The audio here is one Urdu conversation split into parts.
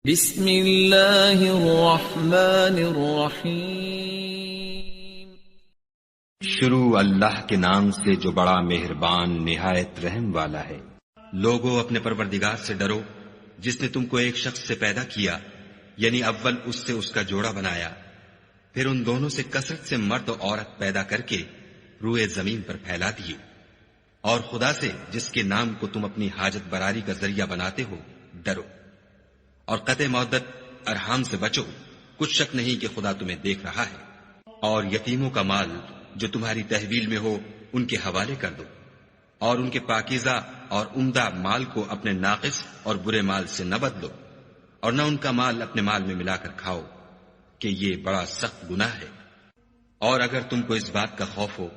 بسم اللہ الرحمن الرحیم۔ شروع اللہ کے نام سے جو بڑا مہربان نہایت رحم والا ہے۔ لوگو اپنے پروردگار سے ڈرو جس نے تم کو ایک شخص سے پیدا کیا، یعنی اول اس سے اس کا جوڑا بنایا، پھر ان دونوں سے کثرت سے مرد و عورت پیدا کر کے روئے زمین پر پھیلا دیے، اور خدا سے جس کے نام کو تم اپنی حاجت براری کا ذریعہ بناتے ہو ڈرو، اور قطع مودت ارحام سے بچو، کچھ شک نہیں کہ خدا تمہیں دیکھ رہا ہے۔ اور یتیموں کا مال جو تمہاری تحویل میں ہو ان کے حوالے کر دو، اور ان کے پاکیزہ اور عمدہ مال کو اپنے ناقص اور برے مال سے نہ بدلو، اور نہ ان کا مال اپنے مال میں ملا کر کھاؤ کہ یہ بڑا سخت گناہ ہے۔ اور اگر تم کو اس بات کا خوف ہو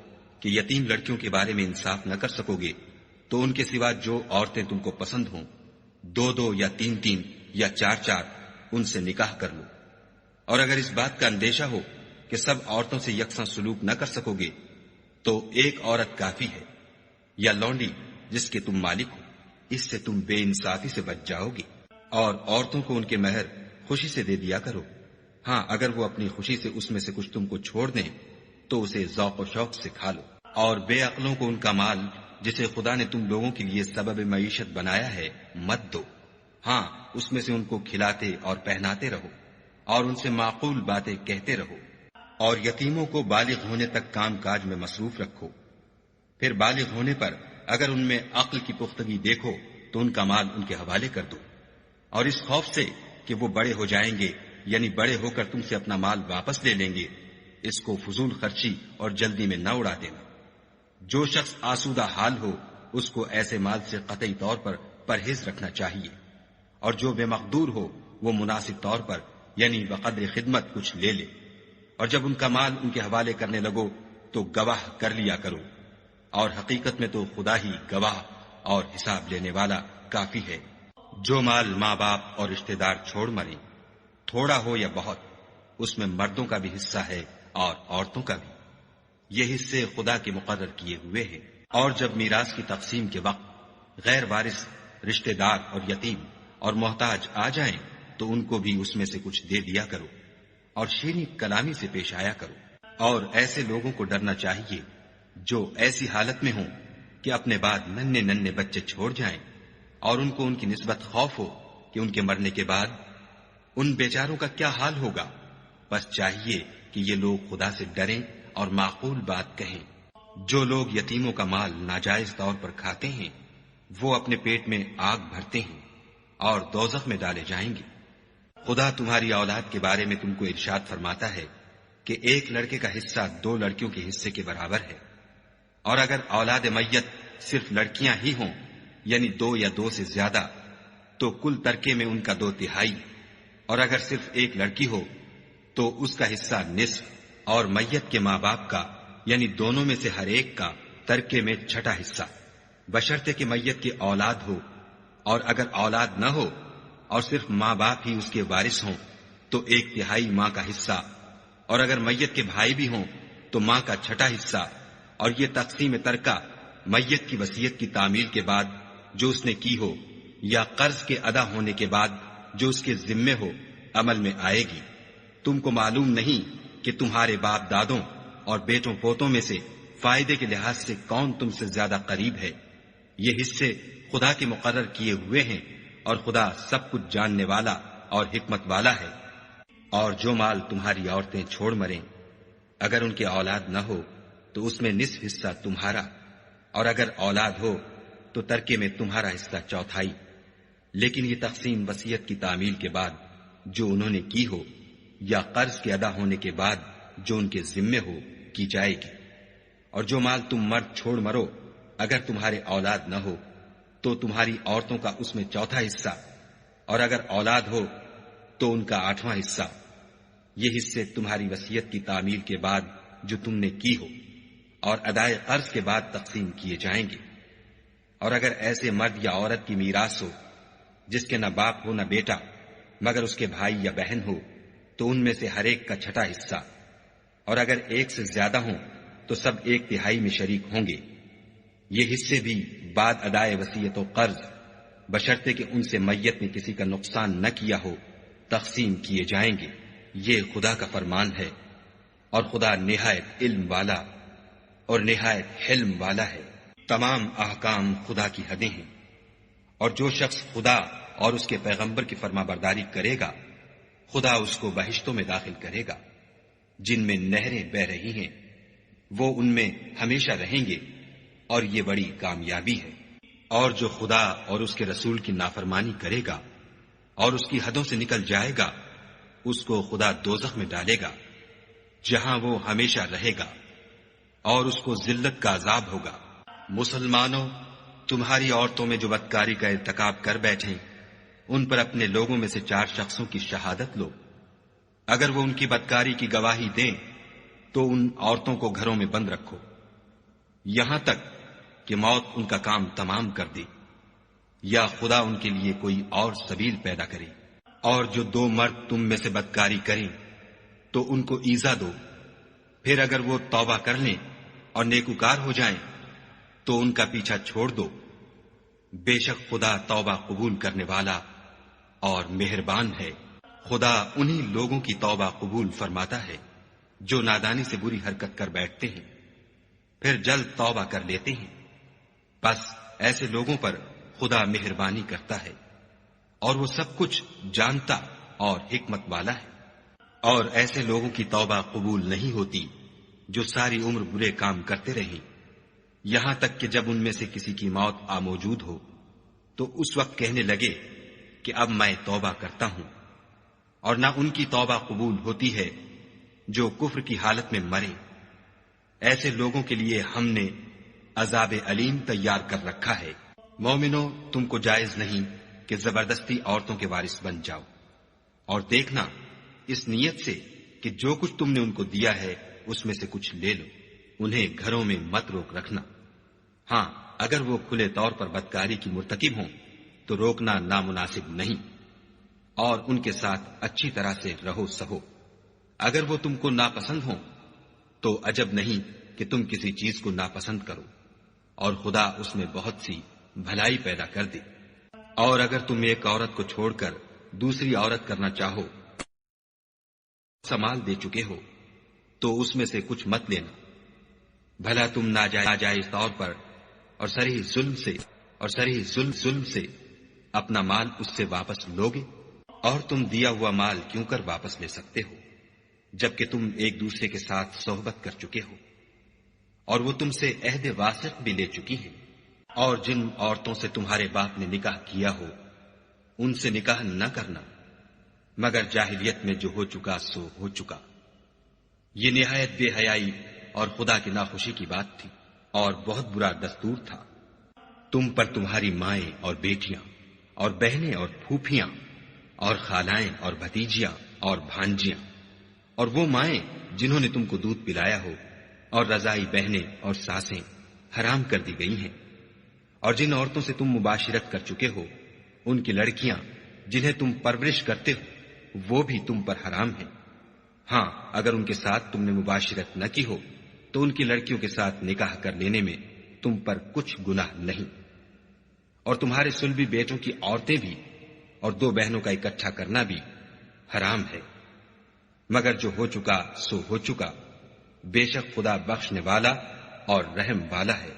کہ یتیم لڑکیوں کے بارے میں انصاف نہ کر سکو گے تو ان کے سوا جو عورتیں تم کو پسند ہوں، دو دو یا تین تین یا چار چار ان سے نکاح کر لو۔ اور اگر اس بات کا اندیشہ ہو کہ سب عورتوں سے یکساں سلوک نہ کر سکو گے تو ایک عورت کافی ہے، یا لونڈی جس کے تم مالک ہو، اس سے تم بے انصافی سے بچ جاؤ گے۔ اور عورتوں کو ان کے مہر خوشی سے دے دیا کرو، ہاں اگر وہ اپنی خوشی سے اس میں سے کچھ تم کو چھوڑ دیں تو اسے ذوق و شوق سے کھا لو۔ اور بے عقلوں کو ان کا مال جسے خدا نے تم لوگوں کے لیے سبب معیشت بنایا ہے مت دو، ہاں اس میں سے ان کو کھلاتے اور پہناتے رہو، اور ان سے معقول باتیں کہتے رہو۔ اور یتیموں کو بالغ ہونے تک کام کاج میں مصروف رکھو، پھر بالغ ہونے پر اگر ان میں عقل کی پختگی دیکھو تو ان کا مال ان کے حوالے کر دو، اور اس خوف سے کہ وہ بڑے ہو جائیں گے، یعنی بڑے ہو کر تم سے اپنا مال واپس لے لیں گے، اس کو فضول خرچی اور جلدی میں نہ اڑا دینا۔ جو شخص آسودہ حال ہو اس کو ایسے مال سے قطعی طور پر پرہیز رکھنا چاہیے، اور جو بے مقدور ہو وہ مناسب طور پر یعنی بقدر خدمت کچھ لے لے۔ اور جب ان کا مال ان کے حوالے کرنے لگو تو گواہ کر لیا کرو، اور حقیقت میں تو خدا ہی گواہ اور حساب لینے والا کافی ہے۔ جو مال ماں باپ اور رشتہ دار چھوڑ مریں، تھوڑا ہو یا بہت، اس میں مردوں کا بھی حصہ ہے اور عورتوں کا بھی، یہ حصے خدا کے مقرر کیے ہوئے ہیں۔ اور جب میراث کی تقسیم کے وقت غیر وارث رشتہ دار اور یتیم اور محتاج آ جائیں تو ان کو بھی اس میں سے کچھ دے دیا کرو، اور شیریں کلامی سے پیش آیا کرو۔ اور ایسے لوگوں کو ڈرنا چاہیے جو ایسی حالت میں ہوں کہ اپنے بعد ننھے ننھے بچے چھوڑ جائیں، اور ان کو ان کی نسبت خوف ہو کہ ان کے مرنے کے بعد ان بیچاروں کا کیا حال ہوگا۔ بس چاہیے کہ یہ لوگ خدا سے ڈریں اور معقول بات کہیں۔ جو لوگ یتیموں کا مال ناجائز طور پر کھاتے ہیں وہ اپنے پیٹ میں آگ بھرتے ہیں اور دوزخ میں ڈالے جائیں گے۔ خدا تمہاری اولاد کے بارے میں تم کو ارشاد فرماتا ہے کہ ایک لڑکے کا حصہ دو لڑکیوں کے حصے کے برابر ہے، اور اگر اولاد میت صرف لڑکیاں ہی ہوں یعنی دو یا دو سے زیادہ تو کل ترکے میں ان کا 2/3، اور اگر صرف ایک لڑکی ہو تو اس کا حصہ نصف، اور میت کے ماں باپ کا یعنی دونوں میں سے ہر ایک کا ترکے میں 6واں حصہ، بشرطے کہ میت کی اولاد ہو۔ اور اگر اولاد نہ ہو اور صرف ماں باپ ہی اس کے وارث ہوں تو 1/3 ماں کا حصہ، اور اگر میت کے بھائی بھی ہوں تو ماں کا 6واں حصہ۔ اور یہ تقسیم ترکہ میت کی وصیت کی تعمیل کے بعد جو اس نے کی ہو یا قرض کے ادا ہونے کے بعد جو اس کے ذمے ہو عمل میں آئے گی۔ تم کو معلوم نہیں کہ تمہارے باپ دادوں اور بیٹوں پوتوں میں سے فائدے کے لحاظ سے کون تم سے زیادہ قریب ہے۔ یہ حصے خدا کے مقرر کیے ہوئے ہیں، اور خدا سب کچھ جاننے والا اور حکمت والا ہے۔ اور جو مال تمہاری عورتیں چھوڑ مریں، اگر ان کے اولاد نہ ہو تو اس میں نصف حصہ تمہارا، اور اگر اولاد ہو تو ترکے میں تمہارا حصہ 1/4۔ لیکن یہ تقسیم وصیت کی تعمیل کے بعد جو انہوں نے کی ہو یا قرض کے ادا ہونے کے بعد جو ان کے ذمے ہو کی جائے گی۔ اور جو مال تم مرد چھوڑ مرو اگر تمہارے اولاد نہ ہو تو تمہاری عورتوں کا اس میں 4واں حصہ، اور اگر اولاد ہو تو ان کا 8واں حصہ۔ یہ حصے تمہاری وصیت کی تعمیل کے بعد جو تم نے کی ہو اور ادائے قرض کے بعد تقسیم کیے جائیں گے۔ اور اگر ایسے مرد یا عورت کی میراث ہو جس کے نہ باپ ہو نہ بیٹا مگر اس کے بھائی یا بہن ہو تو ان میں سے ہر ایک کا 6واں حصہ، اور اگر ایک سے زیادہ ہوں تو سب 1/3 میں شریک ہوں گے۔ یہ حصے بھی بعد ادائے وصیت و قرض، بشرطے کہ ان سے میت نے کسی کا نقصان نہ کیا ہو تقسیم کیے جائیں گے۔ یہ خدا کا فرمان ہے، اور خدا نہایت علم والا اور نہایت حلم والا ہے۔ تمام احکام خدا کی حدیں ہیں، اور جو شخص خدا اور اس کے پیغمبر کی فرما برداری کرے گا، خدا اس کو بہشتوں میں داخل کرے گا جن میں نہریں بہ رہی ہیں، وہ ان میں ہمیشہ رہیں گے، اور یہ بڑی کامیابی ہے۔ اور جو خدا اور اس کے رسول کی نافرمانی کرے گا اور اس کی حدوں سے نکل جائے گا، اس کو خدا دوزخ میں ڈالے گا جہاں وہ ہمیشہ رہے گا، اور اس کو ذلت کا عذاب ہوگا۔ مسلمانوں، تمہاری عورتوں میں جو بدکاری کا ارتکاب کر بیٹھیں، ان پر اپنے لوگوں میں سے 4 شخصوں کی شہادت لو۔ اگر وہ ان کی بدکاری کی گواہی دیں تو ان عورتوں کو گھروں میں بند رکھو یہاں تک کہ موت ان کا کام تمام کر دے، یا خدا ان کے لیے کوئی اور سبیل پیدا کرے۔ اور جو 2 مرد تم میں سے بدکاری کریں تو ان کو ایذا دو، پھر اگر وہ توبہ کر لیں اور نیکوکار ہو جائیں تو ان کا پیچھا چھوڑ دو۔ بے شک خدا توبہ قبول کرنے والا اور مہربان ہے۔ خدا انہی لوگوں کی توبہ قبول فرماتا ہے جو نادانی سے بری حرکت کر بیٹھتے ہیں پھر جلد توبہ کر لیتے ہیں، بس ایسے لوگوں پر خدا مہربانی کرتا ہے، اور وہ سب کچھ جانتا اور حکمت والا ہے۔ اور ایسے لوگوں کی توبہ قبول نہیں ہوتی جو ساری عمر برے کام کرتے رہیں، یہاں تک کہ جب ان میں سے کسی کی موت آ موجود ہو تو اس وقت کہنے لگے کہ اب میں توبہ کرتا ہوں۔ اور نہ ان کی توبہ قبول ہوتی ہے جو کفر کی حالت میں مرے۔ ایسے لوگوں کے لیے ہم نے عذاب علیم تیار کر رکھا ہے۔ مومنو، تم کو جائز نہیں کہ زبردستی عورتوں کے وارث بن جاؤ، اور دیکھنا اس نیت سے کہ جو کچھ تم نے ان کو دیا ہے اس میں سے کچھ لے لو، انہیں گھروں میں مت روک رکھنا۔ ہاں، اگر وہ کھلے طور پر بدکاری کی مرتکب ہوں تو روکنا نامناسب نہیں، اور ان کے ساتھ اچھی طرح سے رہو سہو۔ اگر وہ تم کو ناپسند ہوں تو عجب نہیں کہ تم کسی چیز کو ناپسند کرو، اور خدا اس میں بہت سی بھلائی پیدا کر دے۔ اور اگر تم ایک عورت کو چھوڑ کر دوسری عورت کرنا چاہو، سمال دے چکے ہو تو اس میں سے کچھ مت لینا، بھلا تم ناجائز طور پر اور صریح ظلم سے اپنا مال اس سے واپس لوگے؟ اور تم دیا ہوا مال کیوں کر واپس لے سکتے ہو جبکہ تم ایک دوسرے کے ساتھ صحبت کر چکے ہو، اور وہ تم سے عہد واثق بھی لے چکی ہیں۔ اور جن عورتوں سے تمہارے باپ نے نکاح کیا ہو ان سے نکاح نہ کرنا مگر جاہلیت میں جو ہو چکا سو ہو چکا۔ یہ نہایت بے حیائی اور خدا کی ناخوشی کی بات تھی، اور بہت برا دستور تھا۔ تم پر تمہاری مائیں اور بیٹیاں اور بہنیں اور پھوپھیاں اور خالائیں اور بھتیجیاں اور بھانجیاں، اور وہ مائیں جنہوں نے تم کو دودھ پلایا ہو، اور رضائی بہنیں اور ساسیں حرام کر دی گئی ہیں۔ اور جن عورتوں سے تم مباشرت کر چکے ہو ان کی لڑکیاں جنہیں تم پرورش کرتے ہو وہ بھی تم پر حرام ہیں۔ ہاں، اگر ان کے ساتھ تم نے مباشرت نہ کی ہو تو ان کی لڑکیوں کے ساتھ نکاح کر لینے میں تم پر کچھ گناہ نہیں۔ اور تمہارے صلبی بیٹوں کی عورتیں بھی اور 2 بہنوں کا اکٹھا کرنا بھی حرام ہے، مگر جو ہو چکا سو ہو چکا، بے شک خدا بخشنے والا اور رحم والا ہے۔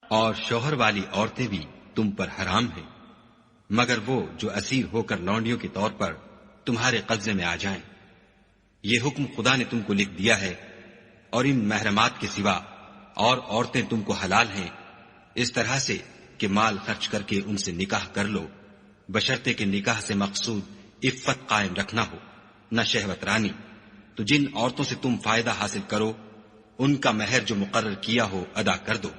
اور شوہر والی عورتیں بھی تم پر حرام ہیں مگر وہ جو اسیر ہو کر لونڈیوں کے طور پر تمہارے قبضے میں آ جائیں۔ یہ حکم خدا نے تم کو لکھ دیا ہے، اور ان محرمات کے سوا اور عورتیں تم کو حلال ہیں، اس طرح سے کہ مال خرچ کر کے ان سے نکاح کر لو، بشرطے کہ نکاح سے مقصود عفت قائم رکھنا ہو، نہ شہوت رانی۔ تو جن عورتوں سے تم فائدہ حاصل کرو ان کا مہر جو مقرر کیا ہو ادا کر دو،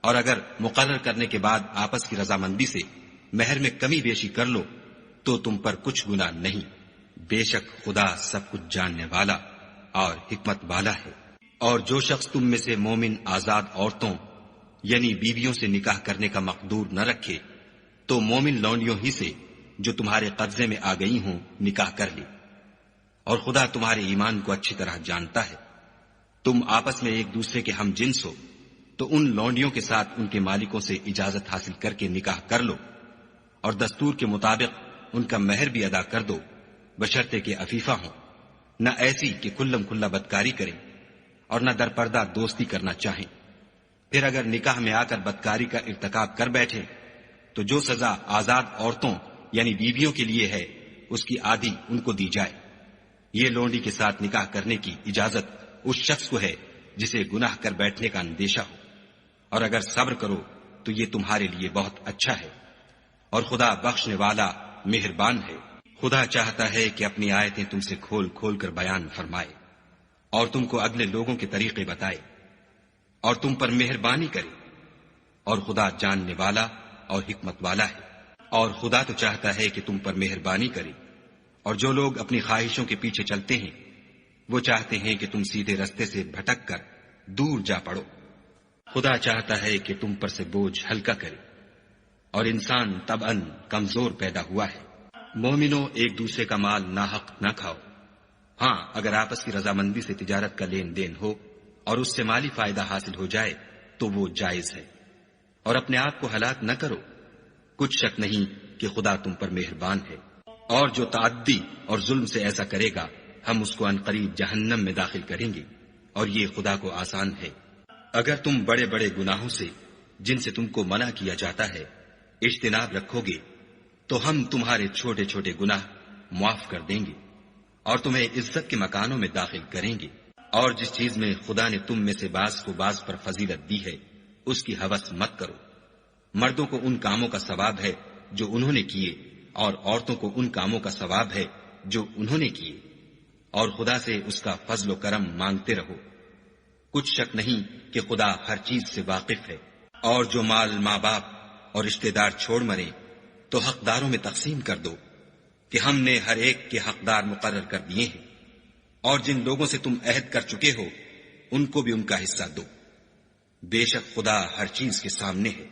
اور اگر مقرر کرنے کے بعد آپس کی رضامندی سے مہر میں کمی بیشی کر لو تو تم پر کچھ گناہ نہیں، بے شک خدا سب کچھ جاننے والا اور حکمت والا ہے۔ اور جو شخص تم میں سے مومن آزاد عورتوں یعنی بیویوں سے نکاح کرنے کا مقدور نہ رکھے تو مومن لونڈیوں ہی سے جو تمہارے قبضے میں آ گئی ہوں نکاح کر لے، اور خدا تمہارے ایمان کو اچھی طرح جانتا ہے۔ تم آپس میں ایک دوسرے کے ہم جنس ہو تو ان لونڈیوں کے ساتھ ان کے مالکوں سے اجازت حاصل کر کے نکاح کر لو، اور دستور کے مطابق ان کا مہر بھی ادا کر دو، بشرطے کہ عفیفہ ہوں، نہ ایسی کہ کھلم کھلا بدکاری کریں اور نہ درپردہ دوستی کرنا چاہیں۔ پھر اگر نکاح میں آ کر بدکاری کا ارتکاب کر بیٹھے تو جو سزا آزاد عورتوں یعنی بیویوں کے لیے ہے اس کی آدھی ان کو دی جائے۔ یہ لونڈی کے ساتھ نکاح کرنے کی اجازت اس شخص کو ہے جسے گناہ کر بیٹھنے کا اندیشہ ہو، اور اگر صبر کرو تو یہ تمہارے لیے بہت اچھا ہے، اور خدا بخشنے والا مہربان ہے۔ خدا چاہتا ہے کہ اپنی آیتیں تم سے کھول کھول کر بیان فرمائے اور تم کو اگلے لوگوں کے طریقے بتائے اور تم پر مہربانی کرے، اور خدا جاننے والا اور حکمت والا ہے۔ اور خدا تو چاہتا ہے کہ تم پر مہربانی کرے، اور جو لوگ اپنی خواہشوں کے پیچھے چلتے ہیں وہ چاہتے ہیں کہ تم سیدھے رستے سے بھٹک کر دور جا پڑو۔ خدا چاہتا ہے کہ تم پر سے بوجھ ہلکا کرے، اور انسان طبعاً کمزور پیدا ہوا ہے۔ مومنوں، ایک دوسرے کا مال ناحق نہ کھاؤ، ہاں اگر آپس کی رضامندی سے تجارت کا لین دین ہو اور اس سے مالی فائدہ حاصل ہو جائے تو وہ جائز ہے، اور اپنے آپ کو ہلاک نہ کرو، کچھ شک نہیں کہ خدا تم پر مہربان ہے۔ اور جو تعدی اور ظلم سے ایسا کرے گا ہم اس کو عنقریب جہنم میں داخل کریں گے، اور یہ خدا کو آسان ہے۔ اگر تم بڑے بڑے گناہوں سے جن سے تم کو منع کیا جاتا ہے اجتناب رکھو گے تو ہم تمہارے چھوٹے چھوٹے گناہ معاف کر دیں گے اور تمہیں عزت کے مکانوں میں داخل کریں گے۔ اور جس چیز میں خدا نے تم میں سے بعض کو بعض پر فضیلت دی ہے اس کی ہوس مت کرو۔ مردوں کو ان کاموں کا ثواب ہے جو انہوں نے کیے، اور عورتوں کو ان کاموں کا ثواب ہے جو انہوں نے کیے، اور خدا سے اس کا فضل و کرم مانگتے رہو۔ کچھ شک نہیں کہ خدا ہر چیز سے واقف ہے۔ اور جو مال ماں باپ اور رشتہ دار چھوڑ مرے تو حقداروں میں تقسیم کر دو کہ ہم نے ہر ایک کے حقدار مقرر کر دیے ہیں، اور جن لوگوں سے تم عہد کر چکے ہو ان کو بھی ان کا حصہ دو، بے شک خدا ہر چیز کے سامنے ہے۔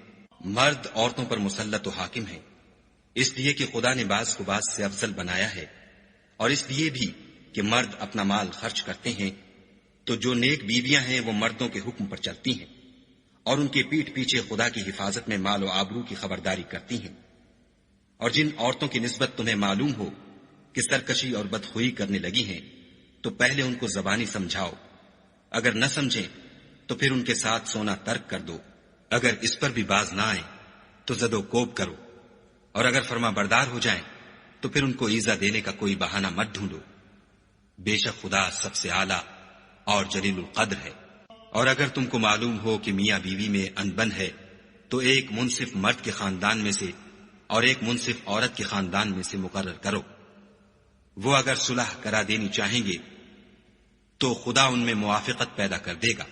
مرد عورتوں پر مسلط و حاکم ہے، اس لیے کہ خدا نے بعض کو بعض سے افضل بنایا ہے، اور اس لیے بھی کہ مرد اپنا مال خرچ کرتے ہیں تو جو نیک بیویاں ہیں وہ مردوں کے حکم پر چلتی ہیں اور ان کے پیٹھ پیچھے خدا کی حفاظت میں مال و آبرو کی خبرداری کرتی ہیں۔ اور جن عورتوں کی نسبت تمہیں معلوم ہو کہ سرکشی اور بدخوئی کرنے لگی ہیں تو پہلے ان کو زبانی سمجھاؤ، اگر نہ سمجھیں تو پھر ان کے ساتھ سونا ترک کر دو، اگر اس پر بھی باز نہ آئیں تو زد و کوب کرو، اور اگر فرما بردار ہو جائیں تو پھر ان کو ایذا دینے کا کوئی بہانہ مت ڈھونڈو، بے شک خدا سب سے اعلیٰ اور جلیل القدر ہے۔ اور اگر تم کو معلوم ہو کہ میاں بیوی میں انبن ہے تو ایک منصف مرد کے خاندان میں سے اور ایک منصف عورت کے خاندان میں سے مقرر کرو، وہ اگر صلح کرا دینی چاہیں گے تو خدا ان میں موافقت پیدا کر دے گا۔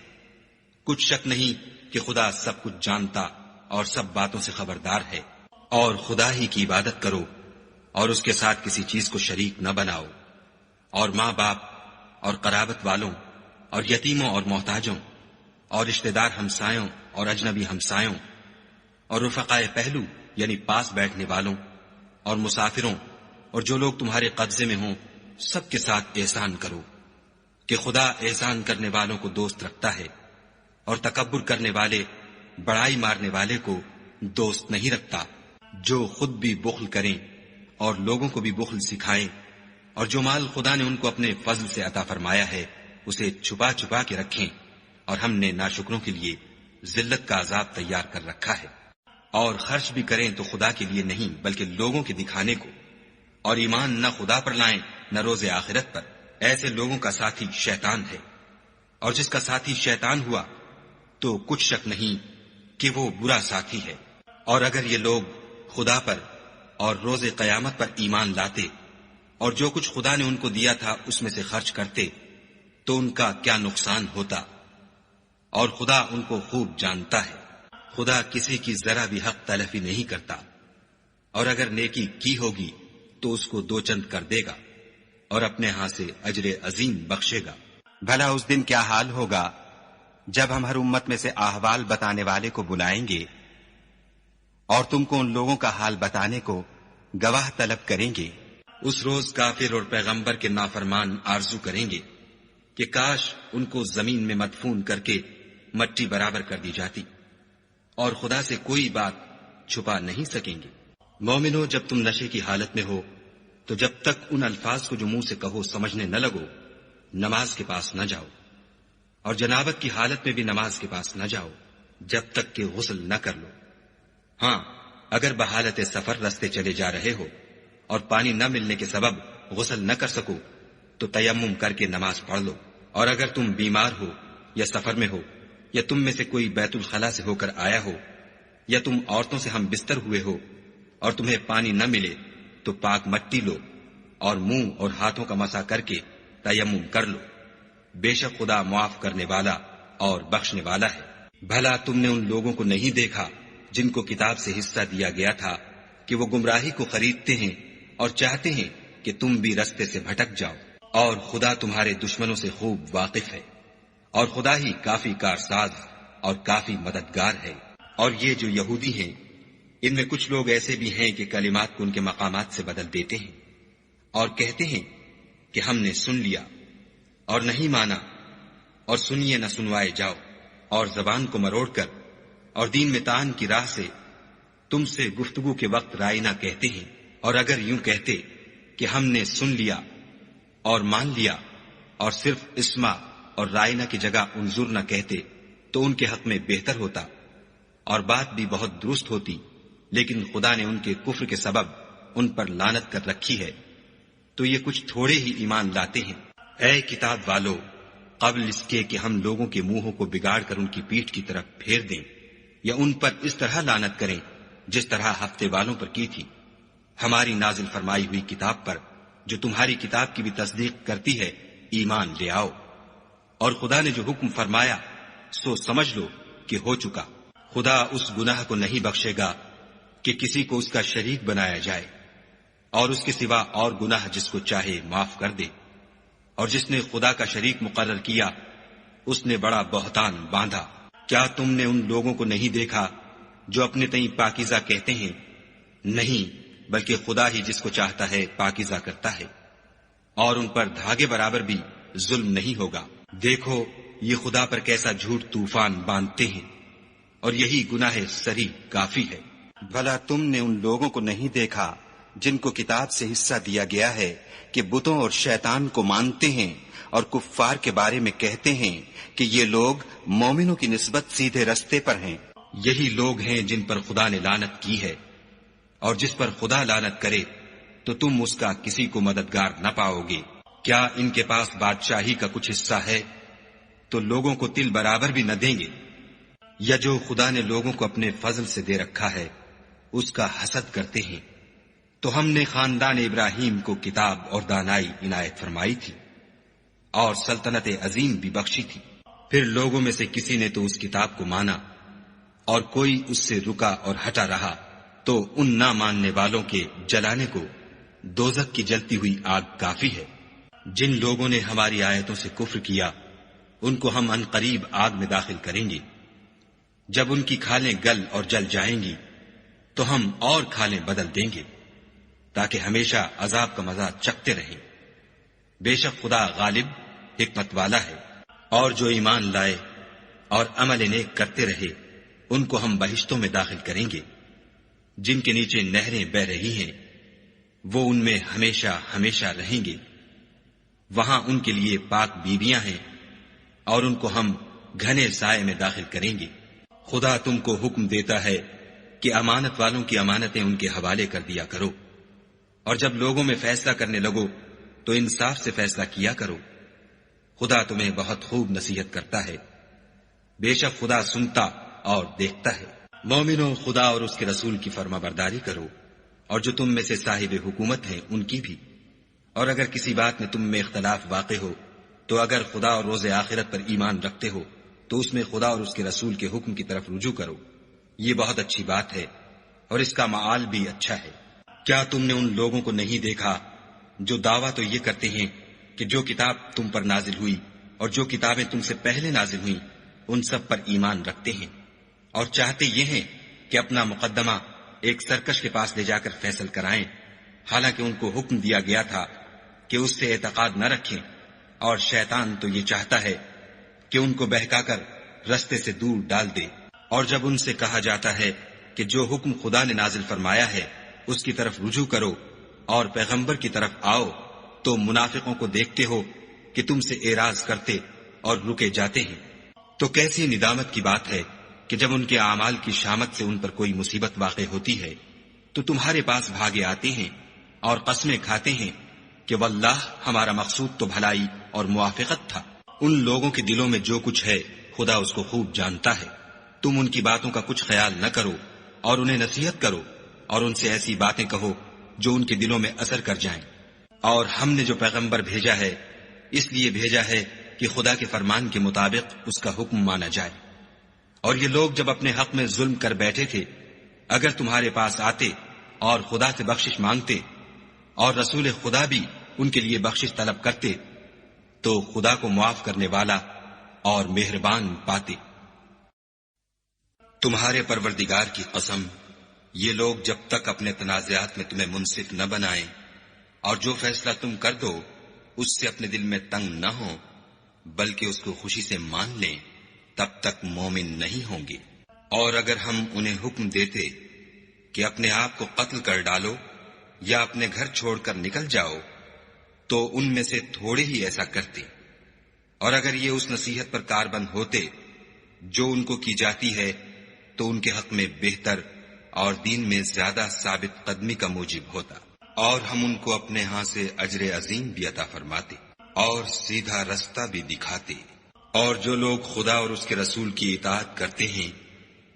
کچھ شک نہیں کہ خدا سب کچھ جانتا اور سب باتوں سے خبردار ہے۔ اور خدا ہی کی عبادت کرو اور اس کے ساتھ کسی چیز کو شریک نہ بناؤ، اور ماں باپ اور قرابت والوں اور یتیموں اور محتاجوں اور رشتہ دار ہمسایوں اور اجنبی ہمسایوں اور رفقائے پہلو یعنی پاس بیٹھنے والوں اور مسافروں اور جو لوگ تمہارے قبضے میں ہوں سب کے ساتھ احسان کرو، کہ خدا احسان کرنے والوں کو دوست رکھتا ہے اور تکبر کرنے والے بڑائی مارنے والے کو دوست نہیں رکھتا۔ جو خود بھی بخل کریں اور لوگوں کو بھی بخل سکھائیں، اور جو مال خدا نے ان کو اپنے فضل سے عطا فرمایا ہے اسے چھپا چھپا کے رکھیں، اور ہم نے ناشکروں کے لیے ذلت کا عذاب تیار کر رکھا ہے۔ اور خرچ بھی کریں تو خدا کے لیے نہیں بلکہ لوگوں کے دکھانے کو، اور ایمان نہ خدا پر لائیں نہ روز آخرت پر، ایسے لوگوں کا ساتھی شیطان ہے، اور جس کا ساتھی شیطان ہوا تو کچھ شک نہیں کہ وہ برا ساتھی ہے۔ اور اگر یہ لوگ خدا پر اور روز قیامت پر ایمان لاتے اور جو کچھ خدا نے ان کو دیا تھا اس میں سے خرچ کرتے تو ان کا کیا نقصان ہوتا، اور خدا ان کو خوب جانتا ہے۔ خدا کسی کی ذرا بھی حق تلفی نہیں کرتا، اور اگر نیکی کی ہوگی تو اس کو 2 چند کر دے گا اور اپنے ہاں سے اجر عظیم بخشے گا۔ بھلا اس دن کیا حال ہوگا جب ہم ہر امت میں سے احوال بتانے والے کو بلائیں گے اور تم کو ان لوگوں کا حال بتانے کو گواہ طلب کریں گے۔ اس روز کافر اور پیغمبر کے نافرمان آرزو کریں گے کہ کاش ان کو زمین میں مدفون کر کے مٹی برابر کر دی جاتی، اور خدا سے کوئی بات چھپا نہیں سکیں گے۔ مومنو، جب تم نشے کی حالت میں ہو تو جب تک ان الفاظ کو جو منہ سے کہو سمجھنے نہ لگو نماز کے پاس نہ جاؤ، اور جنابت کی حالت میں بھی نماز کے پاس نہ جاؤ جب تک کہ غسل نہ کر لو۔ ہاں، اگر بحالت سفر رستے چلے جا رہے ہو اور پانی نہ ملنے کے سبب غسل نہ کر سکو تو تیمم کر کے نماز پڑھ لو، اور اگر تم بیمار ہو یا سفر میں ہو یا تم میں سے کوئی بیت الخلا سے ہو کر آیا ہو یا تم عورتوں سے ہم بستر ہوئے ہو اور تمہیں پانی نہ ملے تو پاک مٹی لو اور منہ اور ہاتھوں کا مسح کر کے تیمم کر لو، بے شک خدا معاف کرنے والا اور بخشنے والا ہے۔ بھلا تم نے ان لوگوں کو نہیں دیکھا جن کو کتاب سے حصہ دیا گیا تھا کہ وہ گمراہی کو خریدتے ہیں اور چاہتے ہیں کہ تم بھی رستے سے بھٹک جاؤ، اور خدا تمہارے دشمنوں سے خوب واقف ہے، اور خدا ہی کافی کارساز اور کافی مددگار ہے۔ اور یہ جو یہودی ہیں، ان میں کچھ لوگ ایسے بھی ہیں کہ کلمات کو ان کے مقامات سے بدل دیتے ہیں اور کہتے ہیں کہ ہم نے سن لیا اور نہیں مانا، اور سنیے نہ سنوائے جاؤ، اور زبان کو مروڑ کر اور دین میں طعن کی راہ سے تم سے گفتگو کے وقت رائنا کہتے ہیں۔ اور اگر یوں کہتے کہ ہم نے سن لیا اور مان لیا اور صرف اسما اور رائنا کی جگہ انظر نہ کہتے تو ان کے حق میں بہتر ہوتا اور بات بھی بہت درست ہوتی، لیکن خدا نے ان کے کفر کے سبب ان پر لعنت کر رکھی ہے، تو یہ کچھ تھوڑے ہی ایمان لاتے ہیں۔ اے کتاب والو، قبل اس کے کہ ہم لوگوں کے منہوں کو بگاڑ کر ان کی پیٹھ کی طرف پھیر دیں یا ان پر اس طرح لعنت کریں جس طرح ہفتے والوں پر کی تھی، ہماری نازل فرمائی ہوئی کتاب پر جو تمہاری کتاب کی بھی تصدیق کرتی ہے ایمان لے آؤ، اور خدا نے جو حکم فرمایا سو سمجھ لو کہ ہو چکا۔ خدا اس گناہ کو نہیں بخشے گا کہ کسی کو اس کا شریک بنایا جائے، اور اس کے سوا اور گناہ جس کو چاہے معاف کر دے، اور جس نے خدا کا شریک مقرر کیا اس نے بڑا بہتان باندھا۔ کیا تم نے ان لوگوں کو نہیں دیکھا جو اپنے تئیں پاکیزہ کہتے ہیں؟ نہیں، بلکہ خدا ہی جس کو چاہتا ہے پاکیزہ کرتا ہے، اور ان پر دھاگے برابر بھی ظلم نہیں ہوگا۔ دیکھو یہ خدا پر کیسا جھوٹ طوفان باندھتے ہیں، اور یہی گناہ سری کافی ہے۔ بھلا تم نے ان لوگوں کو نہیں دیکھا جن کو کتاب سے حصہ دیا گیا ہے کہ بتوں اور شیطان کو مانتے ہیں اور کفار کے بارے میں کہتے ہیں کہ یہ لوگ مومنوں کی نسبت سیدھے رستے پر ہیں؟ یہی لوگ ہیں جن پر خدا نے لعنت کی ہے، اور جس پر خدا لعنت کرے تو تم اس کا کسی کو مددگار نہ پاؤ گے۔ کیا ان کے پاس بادشاہی کا کچھ حصہ ہے تو لوگوں کو تل برابر بھی نہ دیں گے؟ یا جو خدا نے لوگوں کو اپنے فضل سے دے رکھا ہے اس کا حسد کرتے ہیں؟ تو ہم نے خاندان ابراہیم کو کتاب اور دانائی عنایت فرمائی تھی اور سلطنت عظیم بھی بخشی تھی۔ پھر لوگوں میں سے کسی نے تو اس کتاب کو مانا اور کوئی اس سے رکا اور ہٹا رہا، تو ان نہ ماننے والوں کے جلانے کو دوزخ کی جلتی ہوئی آگ کافی ہے۔ جن لوگوں نے ہماری آیتوں سے کفر کیا ان کو ہم ان قریب آگ میں داخل کریں گے، جب ان کی کھالیں گل اور جل جائیں گی تو ہم اور کھالیں بدل دیں گے تاکہ ہمیشہ عذاب کا مزہ چکھتے رہیں۔ بے شک خدا غالب حکمت والا ہے۔ اور جو ایمان لائے اور عمل نیک کرتے رہے ان کو ہم بہشتوں میں داخل کریں گے جن کے نیچے نہریں بہ رہی ہیں، وہ ان میں ہمیشہ ہمیشہ رہیں گے۔ وہاں ان کے لیے پاک بیویاں ہیں اور ان کو ہم گھنے سائے میں داخل کریں گے۔ خدا تم کو حکم دیتا ہے کہ امانت والوں کی امانتیں ان کے حوالے کر دیا کرو، اور جب لوگوں میں فیصلہ کرنے لگو تو انصاف سے فیصلہ کیا کرو۔ خدا تمہیں بہت خوب نصیحت کرتا ہے، بے شک خدا سنتا اور دیکھتا ہے۔ مومنو، خدا اور اس کے رسول کی فرما برداری کرو، اور جو تم میں سے صاحب حکومت ہیں ان کی بھی، اور اگر کسی بات میں تم میں اختلاف واقع ہو تو اگر خدا اور روز آخرت پر ایمان رکھتے ہو تو اس میں خدا اور اس کے رسول کے حکم کی طرف رجوع کرو، یہ بہت اچھی بات ہے اور اس کا معال بھی اچھا ہے۔ کیا تم نے ان لوگوں کو نہیں دیکھا جو دعویٰ تو یہ کرتے ہیں کہ جو کتاب تم پر نازل ہوئی اور جو کتابیں تم سے پہلے نازل ہوئیں ان سب پر ایمان رکھتے ہیں، اور چاہتے یہ ہیں کہ اپنا مقدمہ ایک سرکش کے پاس لے جا کر فیصل کرائیں، حالانکہ ان کو حکم دیا گیا تھا کہ اس سے اعتقاد نہ رکھیں، اور شیطان تو یہ چاہتا ہے کہ ان کو بہکا کر رستے سے دور ڈال دے۔ اور جب ان سے کہا جاتا ہے کہ جو حکم خدا نے نازل فرمایا ہے اس کی طرف رجوع کرو اور پیغمبر کی طرف آؤ تو منافقوں کو دیکھتے ہو کہ تم سے اعراض کرتے اور رکے جاتے ہیں۔ تو کیسی ندامت کی بات ہے کہ جب ان کے اعمال کی شامت سے ان پر کوئی مصیبت واقع ہوتی ہے تو تمہارے پاس بھاگے آتے ہیں اور قسمیں کھاتے ہیں کہ واللہ ہمارا مقصود تو بھلائی اور موافقت تھا۔ ان لوگوں کے دلوں میں جو کچھ ہے خدا اس کو خوب جانتا ہے۔ تم ان کی باتوں کا کچھ خیال نہ کرو اور انہیں نصیحت کرو اور ان سے ایسی باتیں کہو جو ان کے دلوں میں اثر کر جائیں۔ اور ہم نے جو پیغمبر بھیجا ہے اس لیے بھیجا ہے کہ خدا کے فرمان کے مطابق اس کا حکم مانا جائے۔ اور یہ لوگ جب اپنے حق میں ظلم کر بیٹھے تھے اگر تمہارے پاس آتے اور خدا سے بخشش مانگتے اور رسول خدا بھی ان کے لیے بخشش طلب کرتے تو خدا کو معاف کرنے والا اور مہربان پاتے۔ تمہارے پروردگار کی قسم، یہ لوگ جب تک اپنے تنازعات میں تمہیں منصف نہ بنائیں اور جو فیصلہ تم کر دو اس سے اپنے دل میں تنگ نہ ہوں بلکہ اس کو خوشی سے مان لیں، تب تک مومن نہیں ہوں گے۔ اور اگر ہم انہیں حکم دیتے کہ اپنے آپ کو قتل کر ڈالو یا اپنے گھر چھوڑ کر نکل جاؤ تو ان میں سے تھوڑے ہی ایسا کرتے، اور اگر یہ اس نصیحت پر کاربند ہوتے جو ان کو کی جاتی ہے تو ان کے حق میں بہتر اور دین میں زیادہ ثابت قدمی کا موجب ہوتا، اور ہم ان کو اپنے ہاں سے اجر عظیم بھی عطا فرماتے اور سیدھا رستہ بھی دکھاتے۔ اور جو لوگ خدا اور اس کے رسول کی اطاعت کرتے ہیں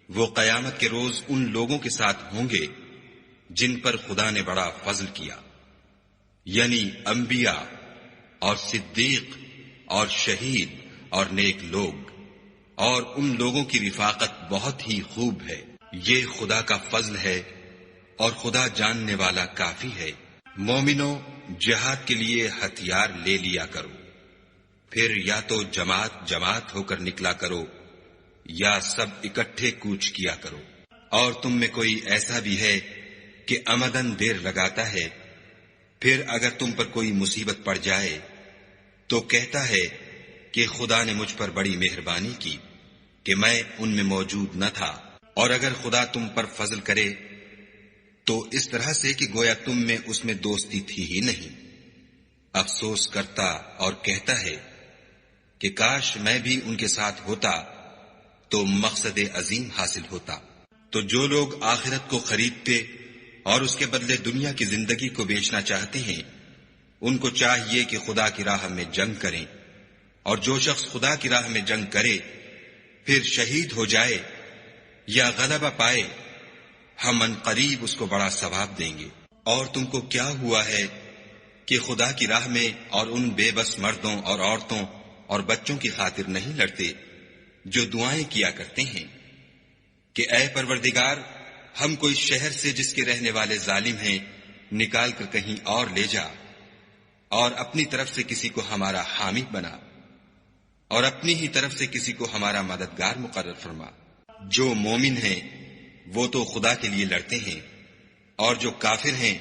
وہ قیامت کے روز ان لوگوں کے ساتھ ہوں گے جن پر خدا نے بڑا فضل کیا، یعنی انبیاء اور صدیق اور شہید اور نیک لوگ، اور ان لوگوں کی رفاقت بہت ہی خوب ہے۔ یہ خدا کا فضل ہے اور خدا جاننے والا کافی ہے۔ مومنوں، جہاد کے لیے ہتھیار لے لیا کرو، پھر یا تو جماعت جماعت ہو کر نکلا کرو یا سب اکٹھے کوچ کیا کرو۔ اور تم میں کوئی ایسا بھی ہے کہ عمدن دیر لگاتا ہے، پھر اگر تم پر کوئی مصیبت پڑ جائے تو کہتا ہے کہ خدا نے مجھ پر بڑی مہربانی کی کہ میں ان میں موجود نہ تھا۔ اور اگر خدا تم پر فضل کرے تو اس طرح سے کہ گویا تم میں اس میں دوستی تھی ہی نہیں، افسوس کرتا اور کہتا ہے کہ کاش میں بھی ان کے ساتھ ہوتا تو مقصد عظیم حاصل ہوتا۔ تو جو لوگ آخرت کو خریدتے اور اس کے بدلے دنیا کی زندگی کو بیچنا چاہتے ہیں ان کو چاہیے کہ خدا کی راہ میں جنگ کریں، اور جو شخص خدا کی راہ میں جنگ کرے پھر شہید ہو جائے یا غلبہ پائے ہم ان قریب اس کو بڑا ثواب دیں گے۔ اور تم کو کیا ہوا ہے کہ خدا کی راہ میں اور ان بے بس مردوں اور عورتوں اور بچوں کی خاطر نہیں لڑتے جو دعائیں کیا کرتے ہیں کہ اے پروردگار، ہم کو اس شہر سے جس کے رہنے والے ظالم ہیں نکال کر کہیں اور لے جا، اور اپنی طرف سے کسی کو ہمارا حامی بنا، اور اپنی ہی طرف سے کسی کو ہمارا مددگار مقرر فرما۔ جو مومن ہیں وہ تو خدا کے لیے لڑتے ہیں، اور جو کافر ہیں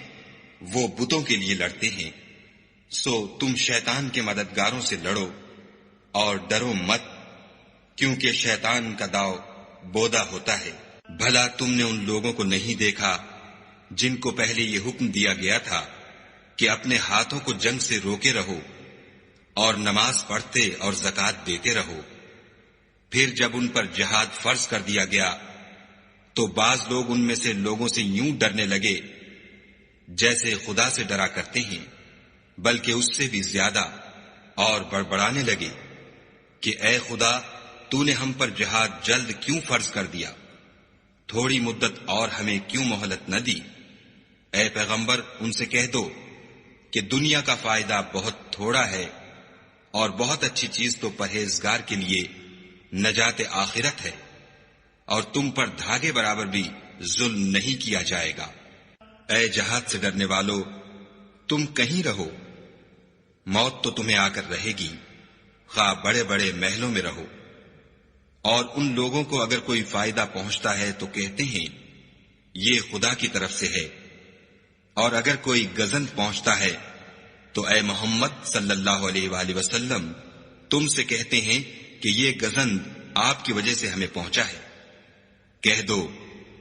وہ بتوں کے لیے لڑتے ہیں۔ سو تم شیطان کے مددگاروں سے لڑو اور ڈرو مت، کیونکہ شیطان کا داؤ بودا ہوتا ہے۔ بھلا تم نے ان لوگوں کو نہیں دیکھا جن کو پہلے یہ حکم دیا گیا تھا کہ اپنے ہاتھوں کو جنگ سے روکے رہو اور نماز پڑھتے اور زکوٰۃ دیتے رہو، پھر جب ان پر جہاد فرض کر دیا گیا تو بعض لوگ ان میں سے لوگوں سے یوں ڈرنے لگے جیسے خدا سے ڈرا کرتے ہیں، بلکہ اس سے بھی زیادہ، اور بڑبڑانے لگے کہ اے خدا، تو نے ہم پر جہاد جلد کیوں فرض کر دیا؟ تھوڑی مدت اور ہمیں کیوں مہلت نہ دی؟ اے پیغمبر، ان سے کہہ دو کہ دنیا کا فائدہ بہت تھوڑا ہے اور بہت اچھی چیز تو پرہیزگار کے لیے نجات آخرت ہے، اور تم پر دھاگے برابر بھی ظلم نہیں کیا جائے گا۔ اے جہاد سے ڈرنے والو، تم کہیں رہو، موت تو تمہیں آ کر رہے گی، خواہ بڑے بڑے محلوں میں رہو۔ اور ان لوگوں کو اگر کوئی فائدہ پہنچتا ہے تو کہتے ہیں یہ خدا کی طرف سے ہے، اور اگر کوئی گزند پہنچتا ہے تو اے محمد صلی اللہ علیہ وآلہ وسلم تم سے کہتے ہیں کہ یہ گزند آپ کی وجہ سے ہمیں پہنچا ہے۔ کہہ دو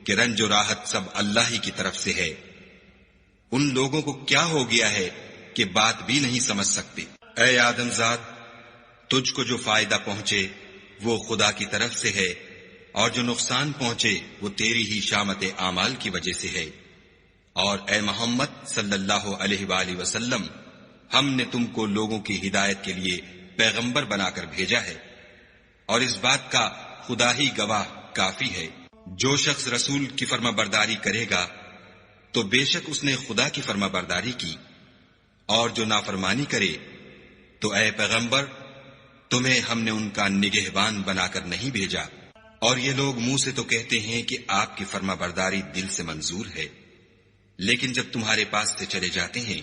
کہ رنج و راحت سب اللہ ہی کی طرف سے ہے، ان لوگوں کو کیا ہو گیا ہے کہ بات بھی نہیں سمجھ سکتے۔ اے آدم ذات، تجھ کو جو فائدہ پہنچے وہ خدا کی طرف سے ہے، اور جو نقصان پہنچے وہ تیری ہی شامت اعمال کی وجہ سے ہے۔ اور اے محمد صلی اللہ علیہ وآلہ وسلم، ہم نے تم کو لوگوں کی ہدایت کے لیے پیغمبر بنا کر بھیجا ہے، اور اس بات کا خدا ہی گواہ کافی ہے۔ جو شخص رسول کی فرما برداری کرے گا تو بے شک اس نے خدا کی فرما برداری کی، اور جو نافرمانی کرے تو اے پیغمبر تمہیں ہم نے ان کا نگہبان بنا کر نہیں بھیجا۔ اور یہ لوگ منہ سے تو کہتے ہیں کہ آپ کی فرما برداری دل سے منظور ہے، لیکن جب تمہارے پاس سے چلے جاتے ہیں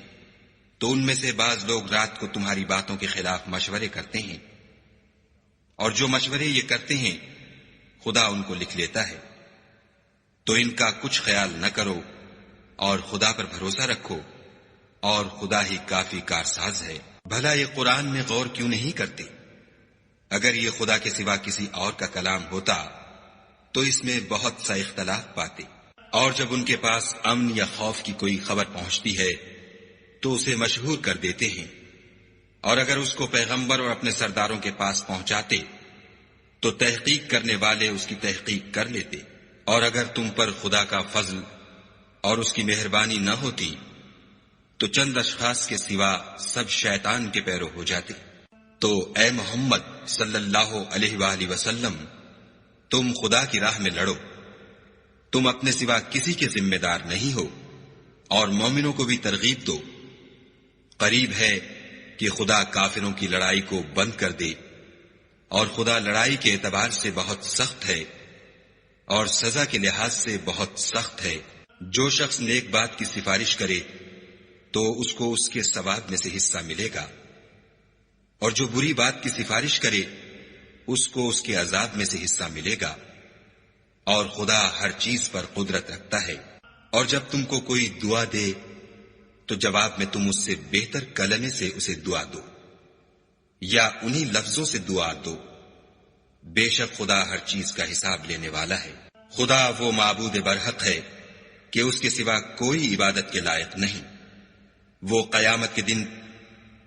تو ان میں سے بعض لوگ رات کو تمہاری باتوں کے خلاف مشورے کرتے ہیں، اور جو مشورے یہ کرتے ہیں خدا ان کو لکھ لیتا ہے۔ تو ان کا کچھ خیال نہ کرو اور خدا پر بھروسہ رکھو، اور خدا ہی کافی کارساز ہے۔ بھلا یہ قرآن میں غور کیوں نہیں کرتے؟ اگر یہ خدا کے سوا کسی اور کا کلام ہوتا تو اس میں بہت سا اختلاف پاتے۔ اور جب ان کے پاس امن یا خوف کی کوئی خبر پہنچتی ہے تو اسے مشہور کر دیتے ہیں، اور اگر اس کو پیغمبر اور اپنے سرداروں کے پاس پہنچاتے تو تحقیق کرنے والے اس کی تحقیق کر لیتے۔ اور اگر تم پر خدا کا فضل اور اس کی مہربانی نہ ہوتی تو چند اشخاص کے سوا سب شیطان کے پیرو ہو جاتے۔ تو اے محمد صلی اللہ علیہ وآلہ وسلم، تم خدا کی راہ میں لڑو، تم اپنے سوا کسی کے ذمہ دار نہیں ہو، اور مومنوں کو بھی ترغیب دو۔ قریب ہے کہ خدا کافروں کی لڑائی کو بند کر دے، اور خدا لڑائی کے اعتبار سے بہت سخت ہے اور سزا کے لحاظ سے بہت سخت ہے۔ جو شخص نیک بات کی سفارش کرے تو اس کو اس کے ثواب میں سے حصہ ملے گا، اور جو بری بات کی سفارش کرے اس کو اس کے عذاب میں سے حصہ ملے گا، اور خدا ہر چیز پر قدرت رکھتا ہے۔ اور جب تم کو کوئی دعا دے تو جواب میں تم اس سے بہتر کلمے سے اسے دعا دو، یا انہی لفظوں سے دعا دو، بے شک خدا ہر چیز کا حساب لینے والا ہے۔ خدا وہ معبود برحق ہے کہ اس کے سوا کوئی عبادت کے لائق نہیں۔ وہ قیامت کے دن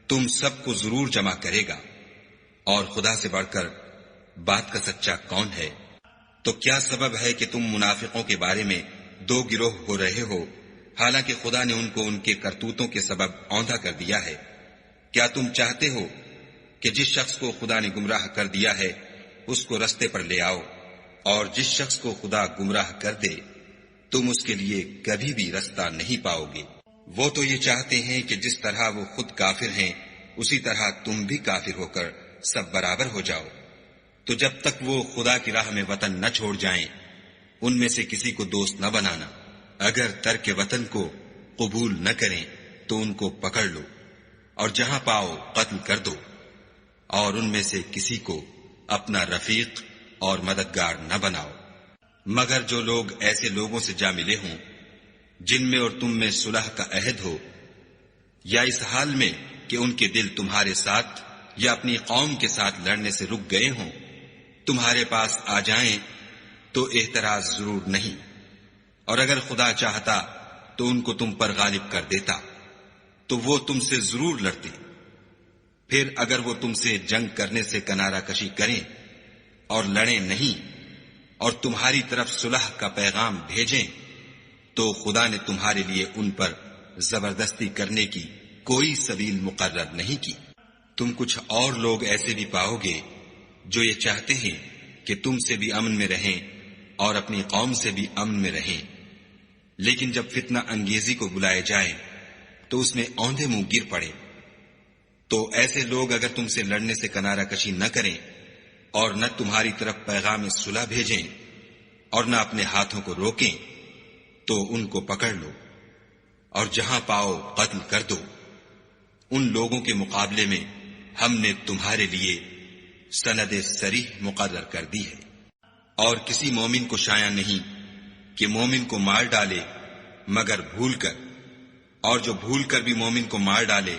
تم سب کو ضرور جمع کرے گا، اور خدا سے بڑھ کر بات کا سچا کون ہے؟ تو کیا سبب ہے کہ تم منافقوں کے بارے میں دو گروہ ہو رہے ہو، حالانکہ خدا نے ان کو ان کے کرتوتوں کے سبب اوندھا کر دیا ہے؟ کیا تم چاہتے ہو کہ جس شخص کو خدا نے گمراہ کر دیا ہے اس کو رستے پر لے آؤ، اور جس شخص کو خدا گمراہ کر دے تم اس کے لیے کبھی بھی رستہ نہیں پاؤ گے۔ وہ تو یہ چاہتے ہیں کہ جس طرح وہ خود کافر ہیں اسی طرح تم بھی کافر ہو کر سب برابر ہو جاؤ۔ تو جب تک وہ خدا کی راہ میں وطن نہ چھوڑ جائیں ان میں سے کسی کو دوست نہ بنانا۔ اگر ترک وطن کو قبول نہ کریں تو ان کو پکڑ لو، اور جہاں پاؤ قتل کر دو، اور ان میں سے کسی کو اپنا رفیق اور مددگار نہ بناؤ، مگر جو لوگ ایسے لوگوں سے جا ملے ہوں جن میں اور تم میں صلح کا عہد ہو، یا اس حال میں کہ ان کے دل تمہارے ساتھ یا اپنی قوم کے ساتھ لڑنے سے رک گئے ہوں، تمہارے پاس آ جائیں تو اعتراض ضرور نہیں، اور اگر خدا چاہتا تو ان کو تم پر غالب کر دیتا تو وہ تم سے ضرور لڑتے۔ پھر اگر وہ تم سے جنگ کرنے سے کنارہ کشی کریں اور لڑیں نہیں اور تمہاری طرف صلح کا پیغام بھیجیں تو خدا نے تمہارے لیے ان پر زبردستی کرنے کی کوئی سبیل مقرر نہیں کی۔ تم کچھ اور لوگ ایسے بھی پاؤ گے جو یہ چاہتے ہیں کہ تم سے بھی امن میں رہیں اور اپنی قوم سے بھی امن میں رہیں، لیکن جب فتنہ انگیزی کو بلائے جائے تو اس میں اوندھے منہ گر پڑے۔ تو ایسے لوگ اگر تم سے لڑنے سے کنارہ کشی نہ کریں اور نہ تمہاری طرف پیغام صلح بھیجیں اور نہ اپنے ہاتھوں کو روکیں تو ان کو پکڑ لو، اور جہاں پاؤ قتل کر دو۔ ان لوگوں کے مقابلے میں ہم نے تمہارے لیے سند صریح مقرر کر دی ہے، اور کسی مومن کو شایع نہیں کہ مومن کو مار ڈالے مگر بھول کر، اور جو بھول کر بھی مومن کو مار ڈالے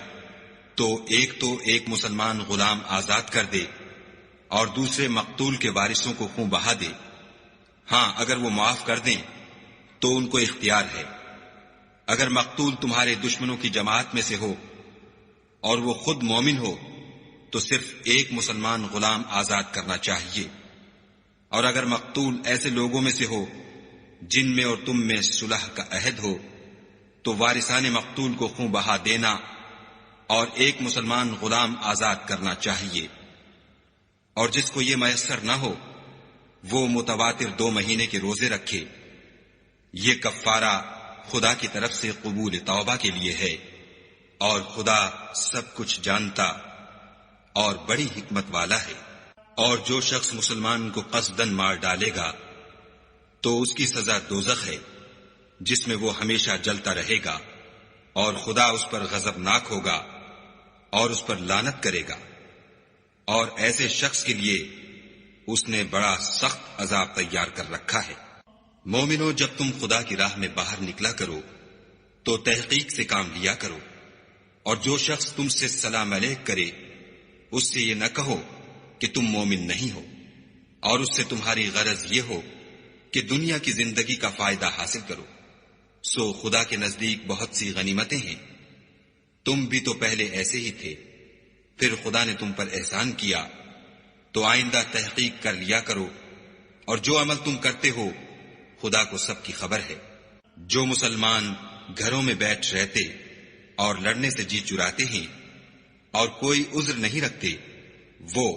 تو ایک مسلمان غلام آزاد کر دے اور دوسرے مقتول کے وارثوں کو خون بہا دے۔ ہاں اگر وہ معاف کر دیں تو ان کو اختیار ہے، اگر مقتول تمہارے دشمنوں کی جماعت میں سے ہو اور وہ خود مومن ہو تو صرف ایک مسلمان غلام آزاد کرنا چاہیے، اور اگر مقتول ایسے لوگوں میں سے ہو جن میں اور تم میں صلح کا عہد ہو تو وارثان مقتول کو خون بہا دینا اور ایک مسلمان غلام آزاد کرنا چاہیے، اور جس کو یہ میسر نہ ہو وہ متواتر 2 مہینے کے روزے رکھے۔ یہ کفارہ خدا کی طرف سے قبول توبہ کے لیے ہے، اور خدا سب کچھ جانتا اور بڑی حکمت والا ہے۔ اور جو شخص مسلمان کو قصداً مار ڈالے گا تو اس کی سزا دوزخ ہے، جس میں وہ ہمیشہ جلتا رہے گا، اور خدا اس پر غضبناک ہوگا اور اس پر لعنت کرے گا، اور ایسے شخص کے لیے اس نے بڑا سخت عذاب تیار کر رکھا ہے۔ مومنو، جب تم خدا کی راہ میں باہر نکلا کرو تو تحقیق سے کام لیا کرو، اور جو شخص تم سے سلام علیک کرے اس سے یہ نہ کہو کہ تم مومن نہیں ہو، اور اس سے تمہاری غرض یہ ہو کہ دنیا کی زندگی کا فائدہ حاصل کرو۔ سو خدا کے نزدیک بہت سی غنیمتیں ہیں، تم بھی تو پہلے ایسے ہی تھے، پھر خدا نے تم پر احسان کیا، تو آئندہ تحقیق کر لیا کرو، اور جو عمل تم کرتے ہو خدا کو سب کی خبر ہے۔ جو مسلمان گھروں میں بیٹھ رہتے اور لڑنے سے جی چراتے ہیں اور کوئی عذر نہیں رکھتے، وہ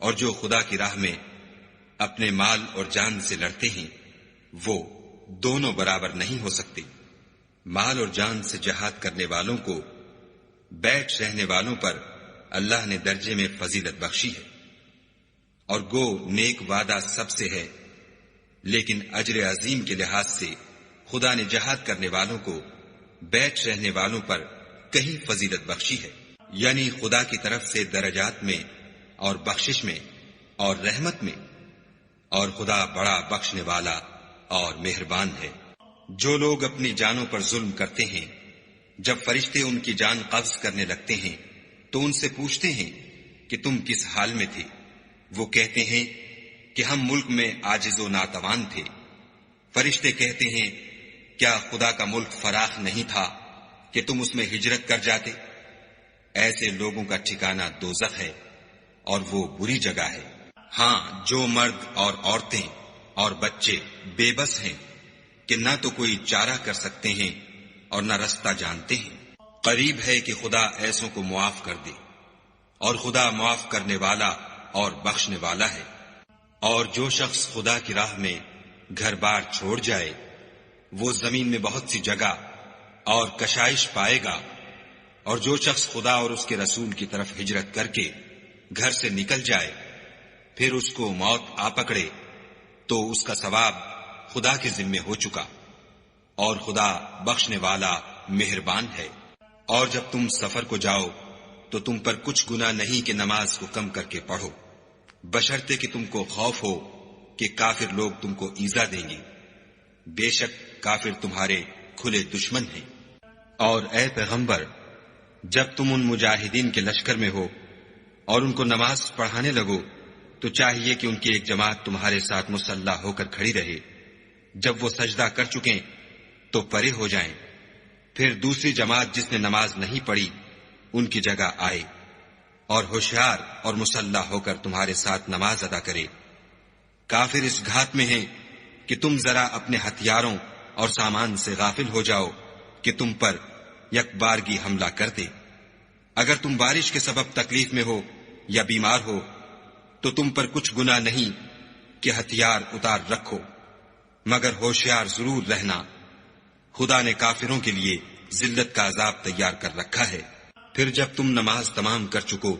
اور جو خدا کی راہ میں اپنے مال اور جان سے لڑتے ہیں وہ دونوں برابر نہیں ہو سکتے۔ مال اور جان سے جہاد کرنے والوں کو بیٹھ رہنے والوں پر اللہ نے درجے میں فضیلت بخشی ہے، اور گو نیک وعدہ سب سے ہے، لیکن اجر عظیم کے لحاظ سے خدا نے جہاد کرنے والوں کو بیٹھ رہنے والوں پر کہیں فضیلت بخشی ہے، یعنی خدا کی طرف سے درجات میں اور بخشش میں اور رحمت میں، اور خدا بڑا بخشنے والا اور مہربان ہے۔ جو لوگ اپنی جانوں پر ظلم کرتے ہیں، جب فرشتے ان کی جان قبض کرنے لگتے ہیں تو ان سے پوچھتے ہیں کہ تم کس حال میں تھے؟ وہ کہتے ہیں کہ ہم ملک میں عاجز و ناتوان تھے۔ فرشتے کہتے ہیں کیا خدا کا ملک فراخ نہیں تھا کہ تم اس میں ہجرت کر جاتے؟ ایسے لوگوں کا ٹھکانہ دوزخ ہے، اور وہ بری جگہ ہے۔ ہاں، جو مرد اور عورتیں اور بچے بے بس ہیں کہ نہ تو کوئی چارہ کر سکتے ہیں اور نہ رستہ جانتے ہیں، قریب ہے کہ خدا ایسوں کو معاف کر دے، اور خدا معاف کرنے والا اور بخشنے والا ہے۔ اور جو شخص خدا کی راہ میں گھر بار چھوڑ جائے وہ زمین میں بہت سی جگہ اور کشائش پائے گا، اور جو شخص خدا اور اس کے رسول کی طرف ہجرت کر کے گھر سے نکل جائے پھر اس کو موت آ پکڑے تو اس کا ثواب خدا کے ذمے ہو چکا، اور خدا بخشنے والا مہربان ہے۔ اور جب تم سفر کو جاؤ تو تم پر کچھ گناہ نہیں کہ نماز کو کم کر کے پڑھو، بشرطے کہ تم کو خوف ہو کہ کافر لوگ تم کو ایذا دیں گے، بے شک کافر تمہارے کھلے دشمن ہیں۔ اور اے پیغمبر، جب تم ان مجاہدین کے لشکر میں ہو اور ان کو نماز پڑھانے لگو تو چاہیے کہ ان کی ایک جماعت تمہارے ساتھ مسلح ہو کر کھڑی رہے، جب وہ سجدہ کر چکیں تو پرے ہو جائیں، پھر دوسری جماعت جس نے نماز نہیں پڑھی ان کی جگہ آئے، اور ہوشیار اور مسلح ہو کر تمہارے ساتھ نماز ادا کرے۔ کافر اس گھات میں ہیں کہ تم ذرا اپنے ہتھیاروں اور سامان سے غافل ہو جاؤ کہ تم پر یک بارگی حملہ کر دے۔ اگر تم بارش کے سبب تکلیف میں ہو یا بیمار ہو تو تم پر کچھ گناہ نہیں کہ ہتھیار اتار رکھو، مگر ہوشیار ضرور رہنا، خدا نے کافروں کے لیے ذلت کا عذاب تیار کر رکھا ہے۔ پھر جب تم نماز تمام کر چکو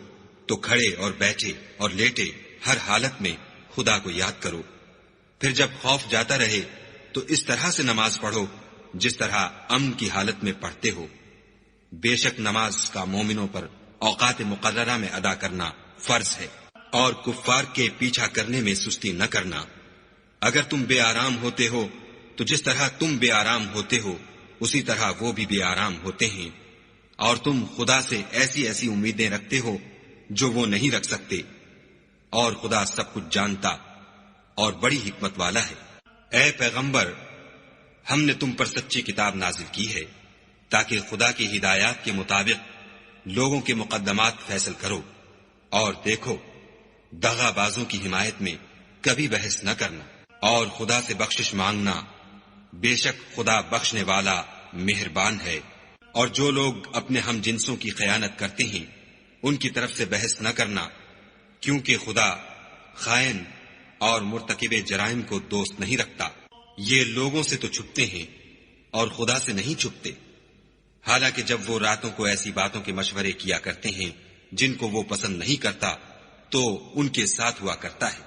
تو کھڑے اور بیٹھے اور لیٹے ہر حالت میں خدا کو یاد کرو، پھر جب خوف جاتا رہے تو اس طرح سے نماز پڑھو جس طرح امن کی حالت میں پڑھتے ہو۔ بے شک نماز کا مومنوں پر اوقات مقررہ میں ادا کرنا فرض ہے، اور کفار کے پیچھا کرنے میں سستی نہ کرنا۔ اگر تم بے آرام ہوتے ہو تو جس طرح تم بے آرام ہوتے ہو اسی طرح وہ بھی بے آرام ہوتے ہیں، اور تم خدا سے ایسی ایسی امیدیں رکھتے ہو جو وہ نہیں رکھ سکتے، اور خدا سب کچھ جانتا اور بڑی حکمت والا ہے۔ اے پیغمبر، ہم نے تم پر سچی کتاب نازل کی ہے تاکہ خدا کی ہدایات کے مطابق لوگوں کے مقدمات فیصل کرو، اور دیکھو دغا بازوں کی حمایت میں کبھی بحث نہ کرنا، اور خدا سے بخشش مانگنا، بے شک خدا بخشنے والا مہربان ہے۔ اور جو لوگ اپنے ہم جنسوں کی خیانت کرتے ہیں ان کی طرف سے بحث نہ کرنا، کیونکہ خدا خائن اور مرتکب جرائم کو دوست نہیں رکھتا۔ یہ لوگوں سے تو چھپتے ہیں اور خدا سے نہیں چھپتے، حالانکہ جب وہ راتوں کو ایسی باتوں کے مشورے کیا کرتے ہیں جن کو وہ پسند نہیں کرتا تو ان کے ساتھ ہوا کرتا ہے،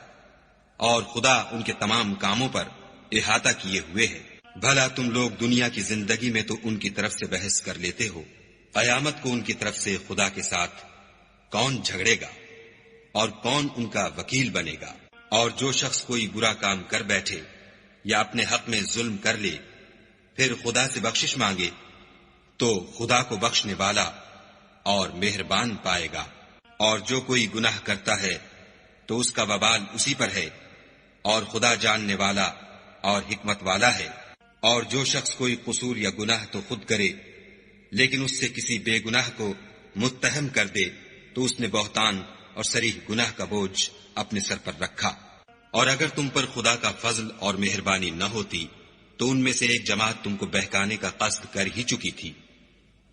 اور خدا ان کے تمام کاموں پر احاطہ کیے ہوئے ہے۔ بھلا تم لوگ دنیا کی زندگی میں تو ان کی طرف سے بحث کر لیتے ہو، قیامت کو ان کی طرف سے خدا کے ساتھ کون جھگڑے گا اور کون ان کا وکیل بنے گا؟ اور جو شخص کوئی برا کام کر بیٹھے یا اپنے حق میں ظلم کر لے پھر خدا سے بخشش مانگے تو خدا کو بخشنے والا اور مہربان پائے گا۔ اور جو کوئی گناہ کرتا ہے تو اس کا وبال اسی پر ہے، اور خدا جاننے والا اور حکمت والا ہے۔ اور جو شخص کوئی قصور یا گناہ تو خود کرے لیکن اس سے کسی بے گناہ کو متہم کر دے تو اس نے بہتان اور صریح گناہ کا بوجھ اپنے سر پر رکھا۔ اور اگر تم پر خدا کا فضل اور مہربانی نہ ہوتی تو ان میں سے ایک جماعت تم کو بہکانے کا قصد کر ہی چکی تھی،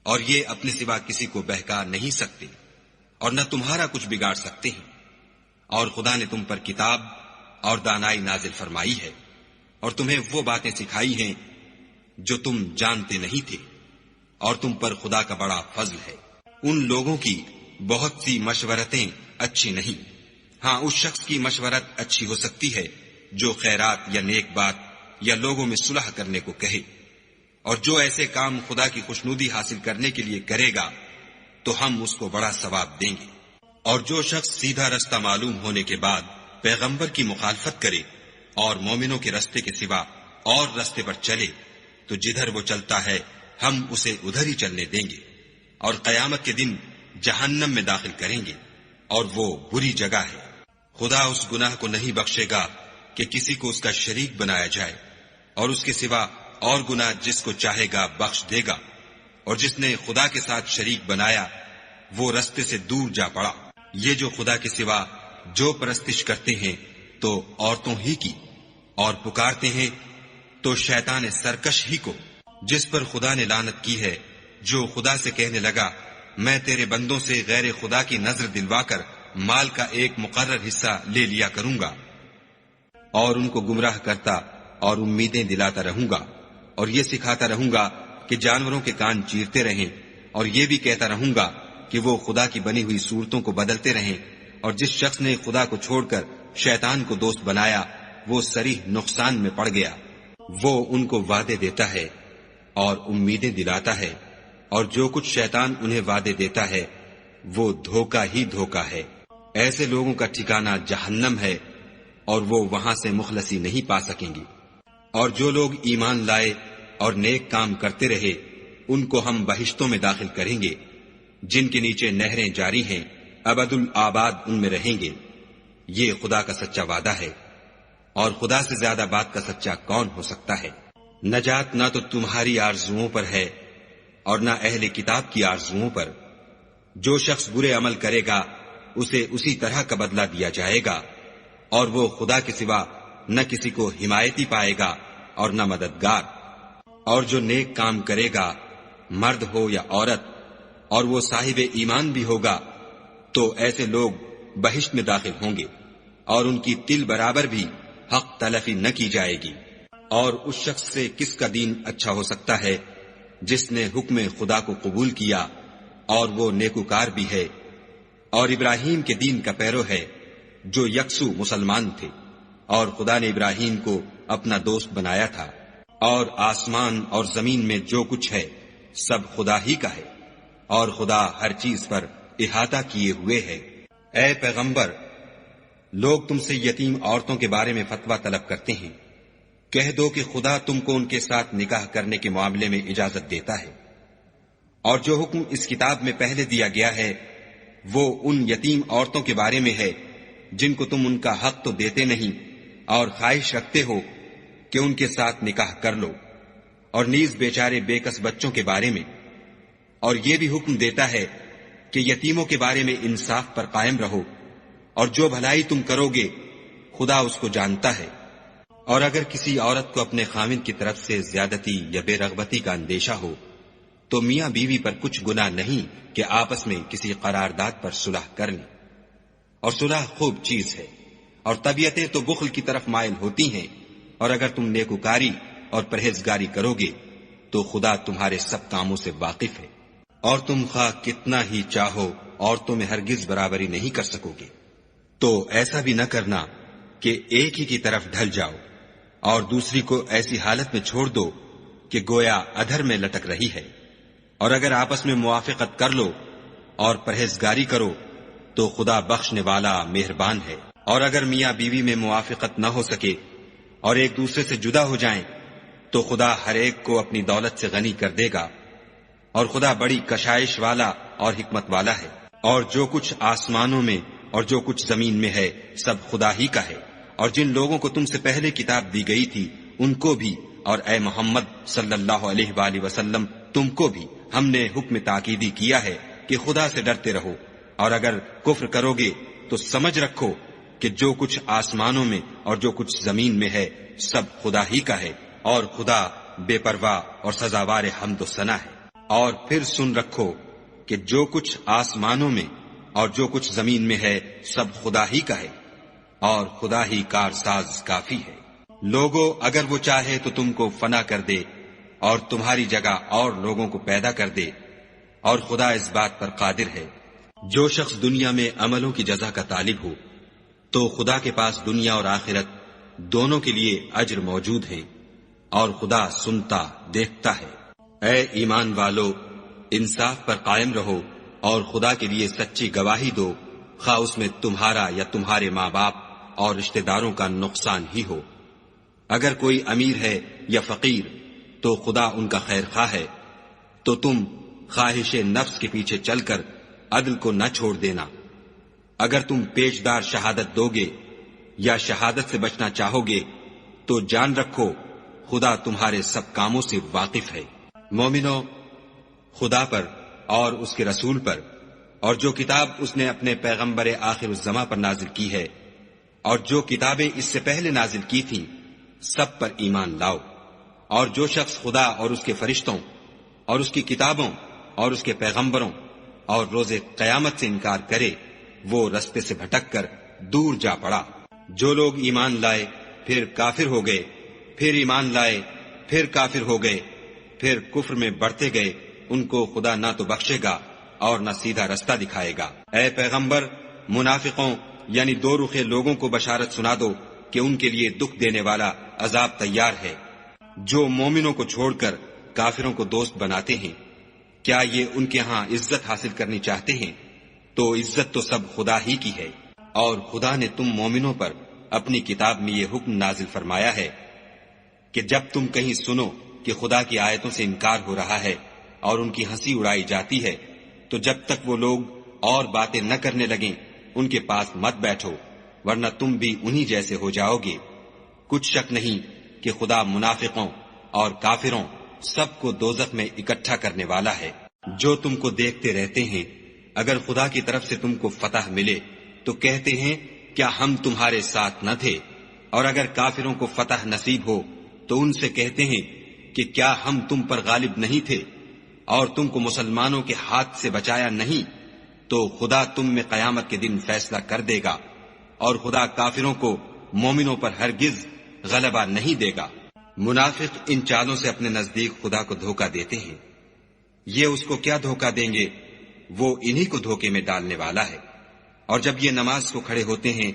اور یہ اپنے سوا کسی کو بہکا نہیں سکتے اور نہ تمہارا کچھ بگاڑ سکتے ہیں۔ اور خدا نے تم پر کتاب اور دانائی نازل فرمائی ہے اور تمہیں وہ باتیں سکھائی ہیں جو تم جانتے نہیں تھے، اور تم پر خدا کا بڑا فضل ہے۔ ان لوگوں کی بہت سی مشورتیں اچھی نہیں، ہاں اس شخص کی مشورت اچھی ہو سکتی ہے جو خیرات یا نیک بات یا لوگوں میں صلح کرنے کو کہے، اور جو ایسے کام خدا کی خوشنودی حاصل کرنے کے لیے کرے گا تو ہم اس کو بڑا ثواب دیں گے۔ اور جو شخص سیدھا رستہ معلوم ہونے کے بعد پیغمبر کی مخالفت کرے اور مومنوں کے رستے کے سوا اور رستے پر چلے تو جدھر وہ چلتا ہے ہم اسے ادھر ہی چلنے دیں گے، اور قیامت کے دن جہنم میں داخل کریں گے، اور وہ بری جگہ ہے۔ خدا اس گناہ کو نہیں بخشے گا کہ کسی کو اس کا شریک بنایا جائے، اور اس کے سوا اور گناہ جس کو چاہے گا بخش دے گا، اور جس نے خدا کے ساتھ شریک بنایا وہ رستے سے دور جا پڑا۔ یہ جو خدا کے سوا جو پرستش کرتے ہیں تو عورتوں ہی کی، اور پکارتے ہیں تو شیطان سرکش ہی کو، جس پر خدا نے لعنت کی ہے، جو خدا سے کہنے لگا میں تیرے بندوں سے غیر خدا کی نظر دلوا کر مال کا ایک مقرر حصہ لے لیا کروں گا، اور ان کو گمراہ کرتا اور امیدیں دلاتا رہوں گا، اور یہ سکھاتا رہوں گا کہ جانوروں کے کان چیرتے رہیں، اور یہ بھی کہتا رہوں گا کہ وہ خدا کی بنی ہوئی صورتوں کو بدلتے رہیں، اور جس شخص نے خدا کو چھوڑ کر شیطان کو دوست بنایا وہ صریح نقصان میں پڑ گیا۔ وہ ان کو وعدے دیتا ہے اور امیدیں دلاتا ہے، اور جو کچھ شیطان انہیں وعدے دیتا ہے وہ دھوکہ ہی دھوکہ ہے۔ ایسے لوگوں کا ٹھکانہ جہنم ہے اور وہ وہاں سے مخلصی نہیں پا سکیں گے۔ اور جو لوگ ایمان لائے اور نیک کام کرتے رہے ان کو ہم بہشتوں میں داخل کریں گے جن کے نیچے نہریں جاری ہیں، ابد الآباد ان میں رہیں گے۔ یہ خدا کا سچا وعدہ ہے، اور خدا سے زیادہ بات کا سچا کون ہو سکتا ہے؟ نجات نہ تو تمہاری آرزوؤں پر ہے اور نہ اہل کتاب کی آرزوؤں پر۔ جو شخص برے عمل کرے گا اسے اسی طرح کا بدلہ دیا جائے گا، اور وہ خدا کے سوا نہ کسی کو حمایتی پائے گا اور نہ مددگار۔ اور جو نیک کام کرے گا مرد ہو یا عورت اور وہ صاحب ایمان بھی ہوگا تو ایسے لوگ بہشت میں داخل ہوں گے، اور ان کی تل برابر بھی حق تلفی نہ کی جائے گی۔ اور اس شخص سے کس کا دین اچھا ہو سکتا ہے جس نے حکم خدا کو قبول کیا اور وہ نیکوکار بھی ہے، اور ابراہیم کے دین کا پیرو ہے جو یکسو مسلمان تھے، اور خدا نے ابراہیم کو اپنا دوست بنایا تھا۔ اور آسمان اور زمین میں جو کچھ ہے سب خدا ہی کا ہے، اور خدا ہر چیز پر احاطہ کیے ہوئے ہے۔ اے پیغمبر، لوگ تم سے یتیم عورتوں کے بارے میں فتویٰ طلب کرتے ہیں، کہہ دو کہ خدا تم کو ان کے ساتھ نکاح کرنے کے معاملے میں اجازت دیتا ہے، اور جو حکم اس کتاب میں پہلے دیا گیا ہے وہ ان یتیم عورتوں کے بارے میں ہے جن کو تم ان کا حق تو دیتے نہیں اور خواہش رکھتے ہو کہ ان کے ساتھ نکاح کر لو، اور نیز بیچارے بے کس بچوں کے بارے میں اور یہ بھی حکم دیتا ہے کہ یتیموں کے بارے میں انصاف پر قائم رہو، اور جو بھلائی تم کرو گے خدا اس کو جانتا ہے۔ اور اگر کسی عورت کو اپنے خاوند کی طرف سے زیادتی یا بے رغبتی کا اندیشہ ہو تو میاں بیوی پر کچھ گناہ نہیں کہ آپس میں کسی قرارداد پر صلح کر لیں، اور صلح خوب چیز ہے، اور طبیعتیں تو بخل کی طرف مائل ہوتی ہیں، اور اگر تم نیکوکاری اور پرہیزگاری کرو گے تو خدا تمہارے سب کاموں سے واقف ہے، اور تم خواہ کتنا ہی چاہو عورتوں میں ہرگز برابری نہیں کر سکو گے۔ تو ایسا بھی نہ کرنا کہ ایک ہی کی طرف ڈھل جاؤ اور دوسری کو ایسی حالت میں چھوڑ دو کہ گویا ادھر میں لٹک رہی ہے، اور اگر آپس میں موافقت کر لو اور پرہیزگاری کرو تو خدا بخشنے والا مہربان ہے۔ اور اگر میاں بیوی میں موافقت نہ ہو سکے اور ایک دوسرے سے جدا ہو جائیں تو خدا ہر ایک کو اپنی دولت سے غنی کر دے گا، اور خدا بڑی کشائش والا اور حکمت والا ہے۔ اور جو کچھ آسمانوں میں اور جو کچھ زمین میں ہے سب خدا ہی کا ہے، اور جن لوگوں کو تم سے پہلے کتاب دی گئی تھی ان کو بھی، اور اے محمد صلی اللہ علیہ وآلہ وسلم تم کو بھی ہم نے حکم تاکیدی کیا ہے کہ خدا سے ڈرتے رہو، اور اگر کفر کرو گے تو سمجھ رکھو کہ جو کچھ آسمانوں میں اور جو کچھ زمین میں ہے سب خدا ہی کا ہے، اور خدا بے پرواہ اور سزاوار حمد و ثنا ہے۔ اور پھر سن رکھو کہ جو کچھ آسمانوں میں اور جو کچھ زمین میں ہے سب خدا ہی کا ہے، اور خدا ہی کارساز کافی ہے۔ لوگو اگر وہ چاہے تو تم کو فنا کر دے اور تمہاری جگہ اور لوگوں کو پیدا کر دے، اور خدا اس بات پر قادر ہے۔ جو شخص دنیا میں عملوں کی جزا کا طالب ہو تو خدا کے پاس دنیا اور آخرت دونوں کے لیے اجر موجود ہے، اور خدا سنتا دیکھتا ہے۔ اے ایمان والو، انصاف پر قائم رہو اور خدا کے لیے سچی گواہی دو، خواہ اس میں تمہارا یا تمہارے ماں باپ اور رشتہ داروں کا نقصان ہی ہو۔ اگر کوئی امیر ہے یا فقیر تو خدا ان کا خیر خواہ ہے، تو تم خواہش نفس کے پیچھے چل کر عدل کو نہ چھوڑ دینا۔ اگر تم پیشدار شہادت دو گے یا شہادت سے بچنا چاہو گے تو جان رکھو خدا تمہارے سب کاموں سے واقف ہے۔ مومنو، خدا پر اور اس کے رسول پر اور جو کتاب اس نے اپنے پیغمبر آخر الزماں پر نازل کی ہے اور جو کتابیں اس سے پہلے نازل کی تھیں سب پر ایمان لاؤ۔ اور جو شخص خدا اور اس کے فرشتوں اور اس کی کتابوں اور اس کے پیغمبروں اور روز قیامت سے انکار کرے وہ رستے سے بھٹک کر دور جا پڑا۔ جو لوگ ایمان لائے پھر کافر ہو گئے، پھر ایمان لائے پھر کافر ہو گئے، پھر کفر میں بڑھتے گئے، ان کو خدا نہ تو بخشے گا اور نہ سیدھا رستہ دکھائے گا۔ اے پیغمبر، منافقوں یعنی دو رخے لوگوں کو بشارت سنا دو کہ ان کے لیے دکھ دینے والا عذاب تیار ہے۔ جو مومنوں کو چھوڑ کر کافروں کو دوست بناتے ہیں، کیا یہ ان کے ہاں عزت حاصل کرنی چاہتے ہیں؟ تو عزت تو سب خدا ہی کی ہے۔ اور خدا نے تم مومنوں پر اپنی کتاب میں یہ حکم نازل فرمایا ہے کہ جب تم کہیں سنو کہ خدا کی آیتوں سے انکار ہو رہا ہے اور ان کی ہنسی اڑائی جاتی ہے تو جب تک وہ لوگ اور باتیں نہ کرنے لگیں ان کے پاس مت بیٹھو، ورنہ تم بھی انہی جیسے ہو جاؤ گے۔ کچھ شک نہیں کہ خدا منافقوں اور کافروں سب کو دوزخ میں اکٹھا کرنے والا ہے۔ جو تم کو دیکھتے رہتے ہیں، اگر خدا کی طرف سے تم کو فتح ملے تو کہتے ہیں کیا ہم تمہارے ساتھ نہ تھے، اور اگر کافروں کو فتح نصیب ہو تو ان سے کہتے ہیں کہ کیا ہم تم پر غالب نہیں تھے اور تم کو مسلمانوں کے ہاتھ سے بچایا نہیں؟ تو خدا تم میں قیامت کے دن فیصلہ کر دے گا، اور خدا کافروں کو مومنوں پر ہرگز غلبہ نہیں دے گا۔ منافق ان چالوں سے اپنے نزدیک خدا کو دھوکہ دیتے ہیں۔ یہ اس کو کیا دھوکہ دیں گے؟ وہ انہی کو دھوکے میں ڈالنے والا ہے۔ اور جب یہ نماز کو کھڑے ہوتے ہیں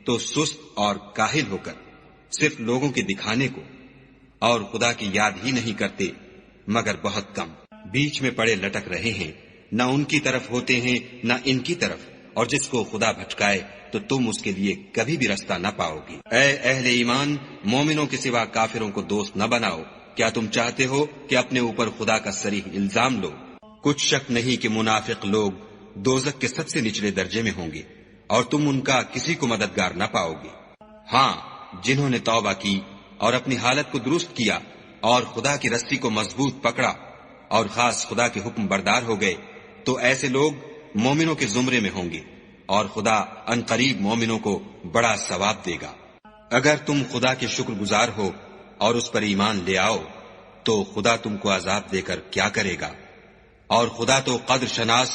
تو سست اور کاہل ہو کر صرف لوگوں کے دکھانے کو اور خدا کی یاد ہی نہیں کرتے مگر بہت کم، بیچ میں پڑے لٹک رہے ہیں، نہ ان کی طرف ہوتے ہیں نہ ان کی طرف، اور جس کو خدا بھٹکائے تو تم اس کے لیے کبھی بھی رستہ نہ پاؤ گی۔ اے اہل ایمان، مومنوں کے سوا کافروں کو دوست نہ بناؤ۔ کیا تم چاہتے ہو کہ اپنے اوپر خدا کا صریح الزام لو؟ کچھ شک نہیں کہ منافق لوگ دوزخ کے سب سے نچلے درجے میں ہوں گے اور تم ان کا کسی کو مددگار نہ پاؤ گے۔ ہاں، جنہوں نے توبہ کی اور اپنی حالت کو درست کیا اور خدا کی رسی کو مضبوط پکڑا اور خاص خدا کے حکم بردار ہو گئے تو ایسے لوگ مومنوں کے زمرے میں ہوں گے اور خدا عنقریب مومنوں کو بڑا ثواب دے گا۔ اگر تم خدا کے شکر گزار ہو اور اس پر ایمان لے آؤ تو خدا تم کو عذاب دے کر کیا کرے گا، اور خدا تو قدر شناس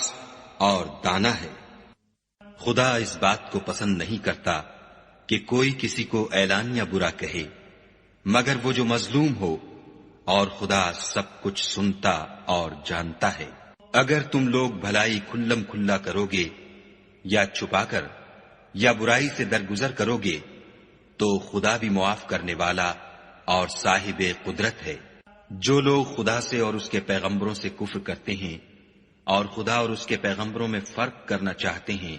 اور دانا ہے۔ خدا اس بات کو پسند نہیں کرتا کہ کوئی کسی کو اعلانیہ برا کہے مگر وہ جو مظلوم ہو، اور خدا سب کچھ سنتا اور جانتا ہے۔ اگر تم لوگ بھلائی کھلم کھلا کرو گے یا چھپا کر یا برائی سے درگزر کرو گے تو خدا بھی معاف کرنے والا اور صاحب قدرت ہے۔ جو لوگ خدا سے اور اس کے پیغمبروں سے کفر کرتے ہیں اور خدا اور اس کے پیغمبروں میں فرق کرنا چاہتے ہیں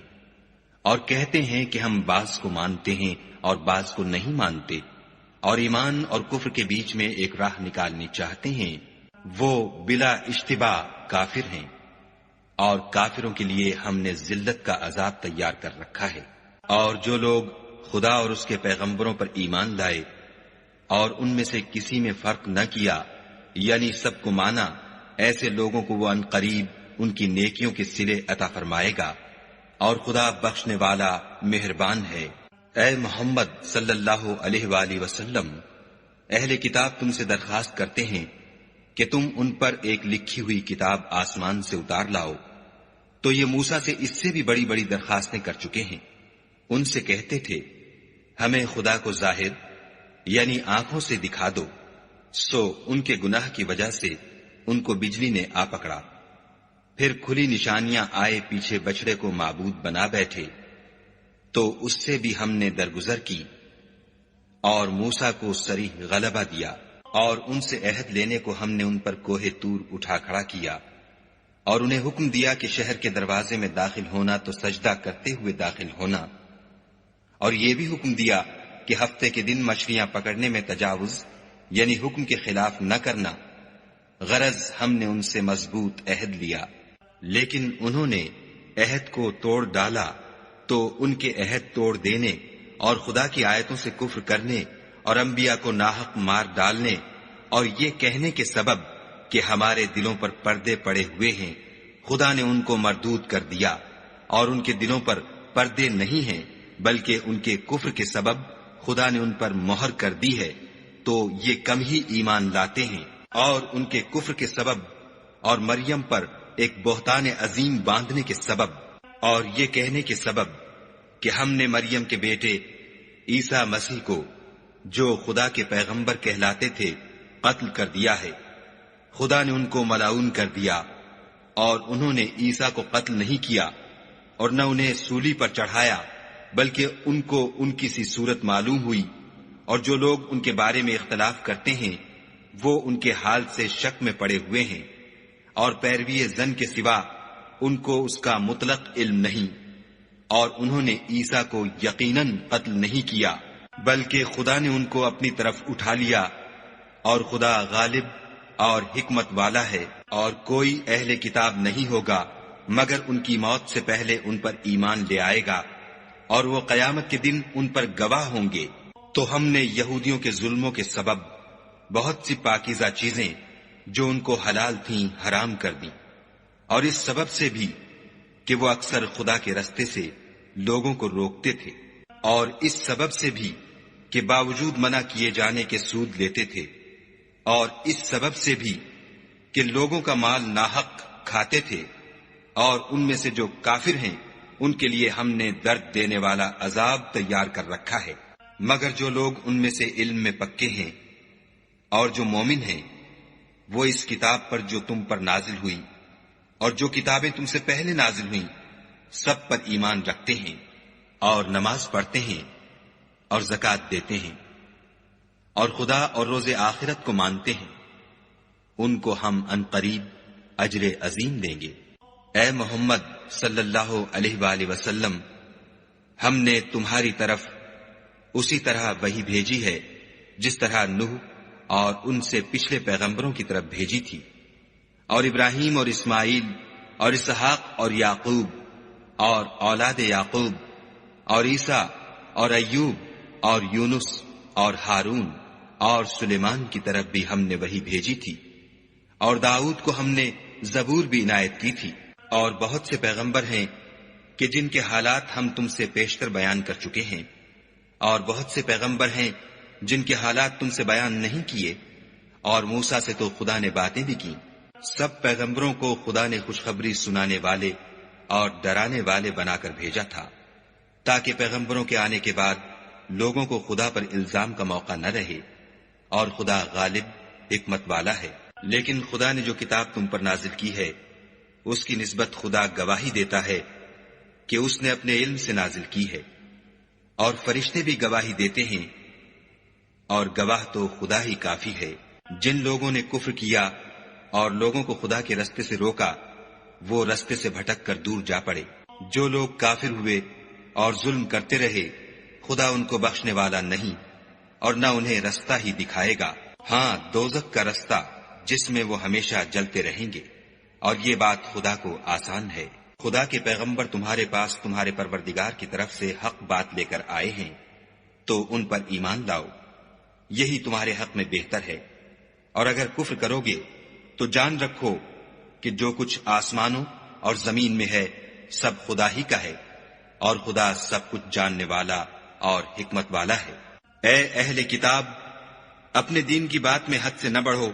اور کہتے ہیں کہ ہم بعض کو مانتے ہیں اور بعض کو نہیں مانتے، اور ایمان اور کفر کے بیچ میں ایک راہ نکالنی چاہتے ہیں، وہ بلا اشتباہ کافر ہیں، اور کافروں کے لیے ہم نے ذلت کا عذاب تیار کر رکھا ہے۔ اور جو لوگ خدا اور اس کے پیغمبروں پر ایمان لائے اور ان میں سے کسی میں فرق نہ کیا، یعنی سب کو مانا، ایسے لوگوں کو وہ عنقریب ان کی نیکیوں کے صلے عطا فرمائے گا، اور خدا بخشنے والا مہربان ہے۔ اے محمد صلی اللہ علیہ وآلہ وسلم، اہل کتاب تم سے درخواست کرتے ہیں کہ تم ان پر ایک لکھی ہوئی کتاب آسمان سے اتار لاؤ، تو یہ موسیٰ سے اس سے بھی بڑی بڑی درخواستیں کر چکے ہیں۔ ان سے کہتے تھے ہمیں خدا کو ظاہر یعنی آنکھوں سے دکھا دو، سو ان کے گناہ کی وجہ سے ان کو بجلی نے آ پکڑا، پھر کھلی نشانیاں آئے پیچھے بچڑے کو معبود بنا بیٹھے، تو اس سے بھی ہم نے درگزر کی اور موسیٰ کو صریح غلبہ دیا، اور ان سے عہد لینے کو ہم نے ان پر کوہ طور اٹھا کھڑا کیا، اور انہیں حکم دیا کہ شہر کے دروازے میں داخل ہونا تو سجدہ کرتے ہوئے داخل ہونا، اور یہ بھی حکم دیا کہ ہفتے کے دن مچھلیاں پکڑنے میں تجاوز یعنی حکم کے خلاف نہ کرنا۔ غرض ہم نے ان سے مضبوط عہد لیا، لیکن انہوں نے عہد کو توڑ ڈالا، تو ان کے عہد توڑ دینے اور خدا کی آیتوں سے کفر کرنے اور انبیاء کو ناحق مار ڈالنے اور یہ کہنے کے سبب کہ ہمارے دلوں پر پردے پڑے ہوئے ہیں، خدا نے ان کو مردود کر دیا، اور ان کے دلوں پر پردے نہیں ہیں بلکہ ان کے کفر کے سبب خدا نے ان پر مہر کر دی ہے، تو یہ کم ہی ایمان لاتے ہیں۔ اور ان کے کفر کے سبب اور مریم پر ایک بہتان عظیم باندھنے کے سبب اور یہ کہنے کے سبب کہ ہم نے مریم کے بیٹے عیسیٰ مسیح کو جو خدا کے پیغمبر کہلاتے تھے قتل کر دیا ہے، خدا نے ان کو ملعون کر دیا، اور انہوں نے عیسیٰ کو قتل نہیں کیا اور نہ انہیں سولی پر چڑھایا، بلکہ ان کو ان کی سی صورت معلوم ہوئی، اور جو لوگ ان کے بارے میں اختلاف کرتے ہیں وہ ان کے حال سے شک میں پڑے ہوئے ہیں، اور پیروی زن کے سوا ان کو اس کا مطلق علم نہیں، اور انہوں نے عیسیٰ کو یقیناً قتل نہیں کیا بلکہ خدا نے ان کو اپنی طرف اٹھا لیا، اور خدا غالب اور حکمت والا ہے، اور کوئی اہل کتاب نہیں ہوگا مگر ان کی موت سے پہلے ان پر ایمان لے آئے گا، اور وہ قیامت کے دن ان پر گواہ ہوں گے۔ تو ہم نے یہودیوں کے ظلموں کے سبب بہت سی پاکیزہ چیزیں جو ان کو حلال تھیں حرام کر دیں، اور اس سبب سے بھی کہ وہ اکثر خدا کے رستے سے لوگوں کو روکتے تھے، اور اس سبب سے بھی کہ باوجود منع کیے جانے کے سود لیتے تھے، اور اس سبب سے بھی کہ لوگوں کا مال ناحق کھاتے تھے، اور ان میں سے جو کافر ہیں ان کے لیے ہم نے درد دینے والا عذاب تیار کر رکھا ہے۔ مگر جو لوگ ان میں سے علم میں پکے ہیں اور جو مومن ہیں، وہ اس کتاب پر جو تم پر نازل ہوئی اور جو کتابیں تم سے پہلے نازل ہوئیں سب پر ایمان رکھتے ہیں، اور نماز پڑھتے ہیں اور زکوٰۃ دیتے ہیں، اور خدا اور روز آخرت کو مانتے ہیں، ان کو ہم عنقریب اجر عظیم دیں گے۔ اے محمد صلی اللہ علیہ وآلہ وسلم، ہم نے تمہاری طرف اسی طرح وحی بھیجی ہے جس طرح نوح اور ان سے پچھلے پیغمبروں کی طرف بھیجی تھی، اور ابراہیم اور اسماعیل اور اسحاق اور یعقوب اور اولاد یعقوب اور عیسیٰ اور ایوب اور یونس اور ہارون اور سلیمان کی طرف بھی ہم نے وحی بھیجی تھی، اور داؤد کو ہم نے زبور بھی عنایت کی تھی، اور بہت سے پیغمبر ہیں کہ جن کے حالات ہم تم سے پیشتر بیان کر چکے ہیں، اور بہت سے پیغمبر ہیں جن کے حالات تم سے بیان نہیں کیے، اور موسیٰ سے تو خدا نے باتیں بھی کی۔ سب پیغمبروں کو خدا نے خوشخبری سنانے والے اور ڈرانے والے بنا کر بھیجا تھا، تاکہ پیغمبروں کے آنے کے بعد لوگوں کو خدا پر الزام کا موقع نہ رہے، اور خدا غالب حکمت والا ہے۔ لیکن خدا نے جو کتاب تم پر نازل کی ہے اس کی نسبت خدا گواہی دیتا ہے کہ اس نے اپنے علم سے نازل کی ہے، اور فرشتے بھی گواہی دیتے ہیں، اور گواہ تو خدا ہی کافی ہے۔ جن لوگوں نے کفر کیا اور لوگوں کو خدا کے رستے سے روکا، وہ رستے سے بھٹک کر دور جا پڑے۔ جو لوگ کافر ہوئے اور ظلم کرتے رہے، خدا ان کو بخشنے والا نہیں، اور نہ انہیں رستہ ہی دکھائے گا۔ ہاں، دوزخ کا رستہ جس میں وہ ہمیشہ جلتے رہیں گے، اور یہ بات خدا کو آسان ہے۔ خدا کے پیغمبر تمہارے پاس تمہارے پروردگار کی طرف سے حق بات لے کر آئے ہیں، تو ان پر ایمان لاؤ، یہی تمہارے حق میں بہتر ہے۔ اور اگر کفر کرو گے تو جان رکھو کہ جو کچھ آسمانوں اور زمین میں ہے سب خدا ہی کا ہے، اور خدا سب کچھ جاننے والا اور حکمت والا ہے۔ اے اہل کتاب، اپنے دین کی بات میں حد سے نہ بڑھو،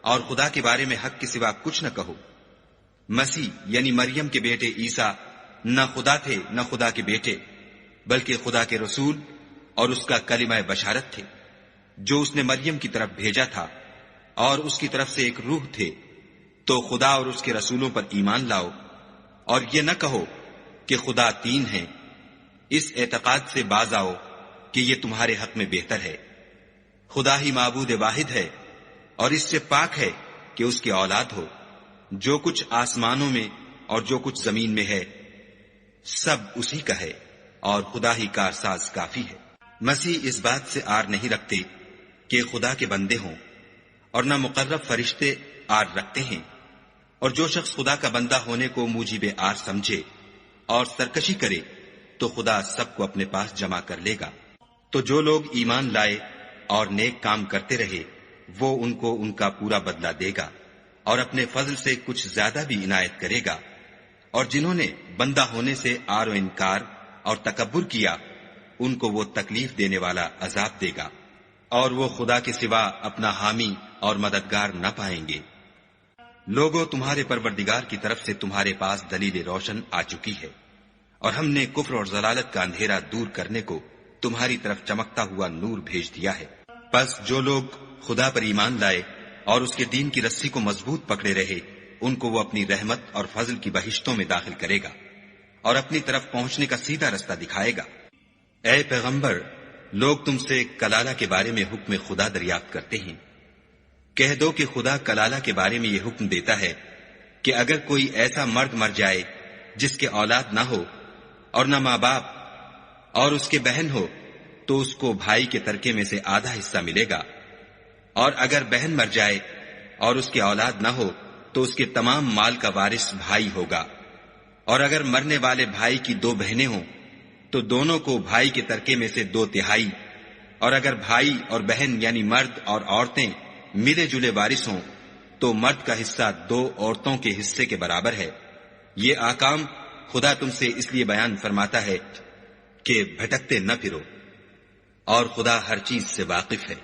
اور خدا کے بارے میں حق کے سوا کچھ نہ کہو۔ مسیح یعنی مریم کے بیٹے عیسیٰ نہ خدا تھے نہ خدا کے بیٹے، بلکہ خدا کے رسول اور اس کا کلمہ بشارت تھے، جو اس نے مریم کی طرف بھیجا تھا، اور اس کی طرف سے ایک روح تھے۔ تو خدا اور اس کے رسولوں پر ایمان لاؤ، اور یہ نہ کہو کہ خدا تین ہیں۔ اس اعتقاد سے باز آؤ کہ یہ تمہارے حق میں بہتر ہے۔ خدا ہی معبود واحد ہے، اور اس سے پاک ہے کہ اس کی اولاد ہو۔ جو کچھ آسمانوں میں اور جو کچھ زمین میں ہے سب اسی کا ہے، اور خدا ہی کارساز کافی ہے۔ مسیح اس بات سے آر نہیں رکھتے کہ خدا کے بندے ہوں، اور نہ مقرب فرشتے آر رکھتے ہیں، اور جو شخص خدا کا بندہ ہونے کو موجب آر سمجھے اور سرکشی کرے تو خدا سب کو اپنے پاس جمع کر لے گا۔ تو جو لوگ ایمان لائے اور نیک کام کرتے رہے، وہ ان کو ان کا پورا بدلہ دے گا، اور اپنے فضل سے کچھ زیادہ بھی عنایت کرے گا۔ اور جنہوں نے بندہ ہونے سے آر و انکار اور تکبر کیا، ان کو وہ تکلیف دینے والا عذاب دے گا، اور وہ خدا کے سوا اپنا حامی اور مددگار نہ پائیں گے۔ لوگوں، تمہارے پروردگار کی طرف سے تمہارے پاس دلیل روشن آ چکی ہے، اور ہم نے کفر اور ضلالت کا اندھیرا دور کرنے کو تمہاری طرف چمکتا ہوا نور بھیج دیا ہے۔ پس جو لوگ خدا پر ایمان لائے اور اس کے دین کی رسی کو مضبوط پکڑے رہے، ان کو وہ اپنی رحمت اور فضل کی بہشتوں میں داخل کرے گا، اور اپنی طرف پہنچنے کا سیدھا رستہ دکھائے گا۔ اے پیغمبر، لوگ تم سے کلالہ کے بارے میں حکم خدا دریافت کرتے ہیں۔ کہہ دو کہ خدا کلالہ کے بارے میں یہ حکم دیتا ہے کہ اگر کوئی ایسا مرد مر جائے جس کے اولاد نہ ہو اور نہ ماں باپ اور اس کے بہن ہو، تو اس کو بھائی کے ترکے میں سے آدھا حصہ ملے گا، اور اگر بہن مر جائے اور اس کے اولاد نہ ہو تو اس کے تمام مال کا وارث بھائی ہوگا، اور اگر مرنے والے بھائی کی دو بہنیں ہوں تو دونوں کو بھائی کے ترکے میں سے 2/3، اور اگر بھائی اور بہن یعنی مرد اور عورتیں ملے جلے وارث ہوں تو مرد کا حصہ 2 عورتوں کے حصے کے برابر ہے۔ یہ احکام خدا تم سے اس لیے بیان فرماتا ہے کہ بھٹکتے نہ پھرو، اور خدا ہر چیز سے واقف ہے۔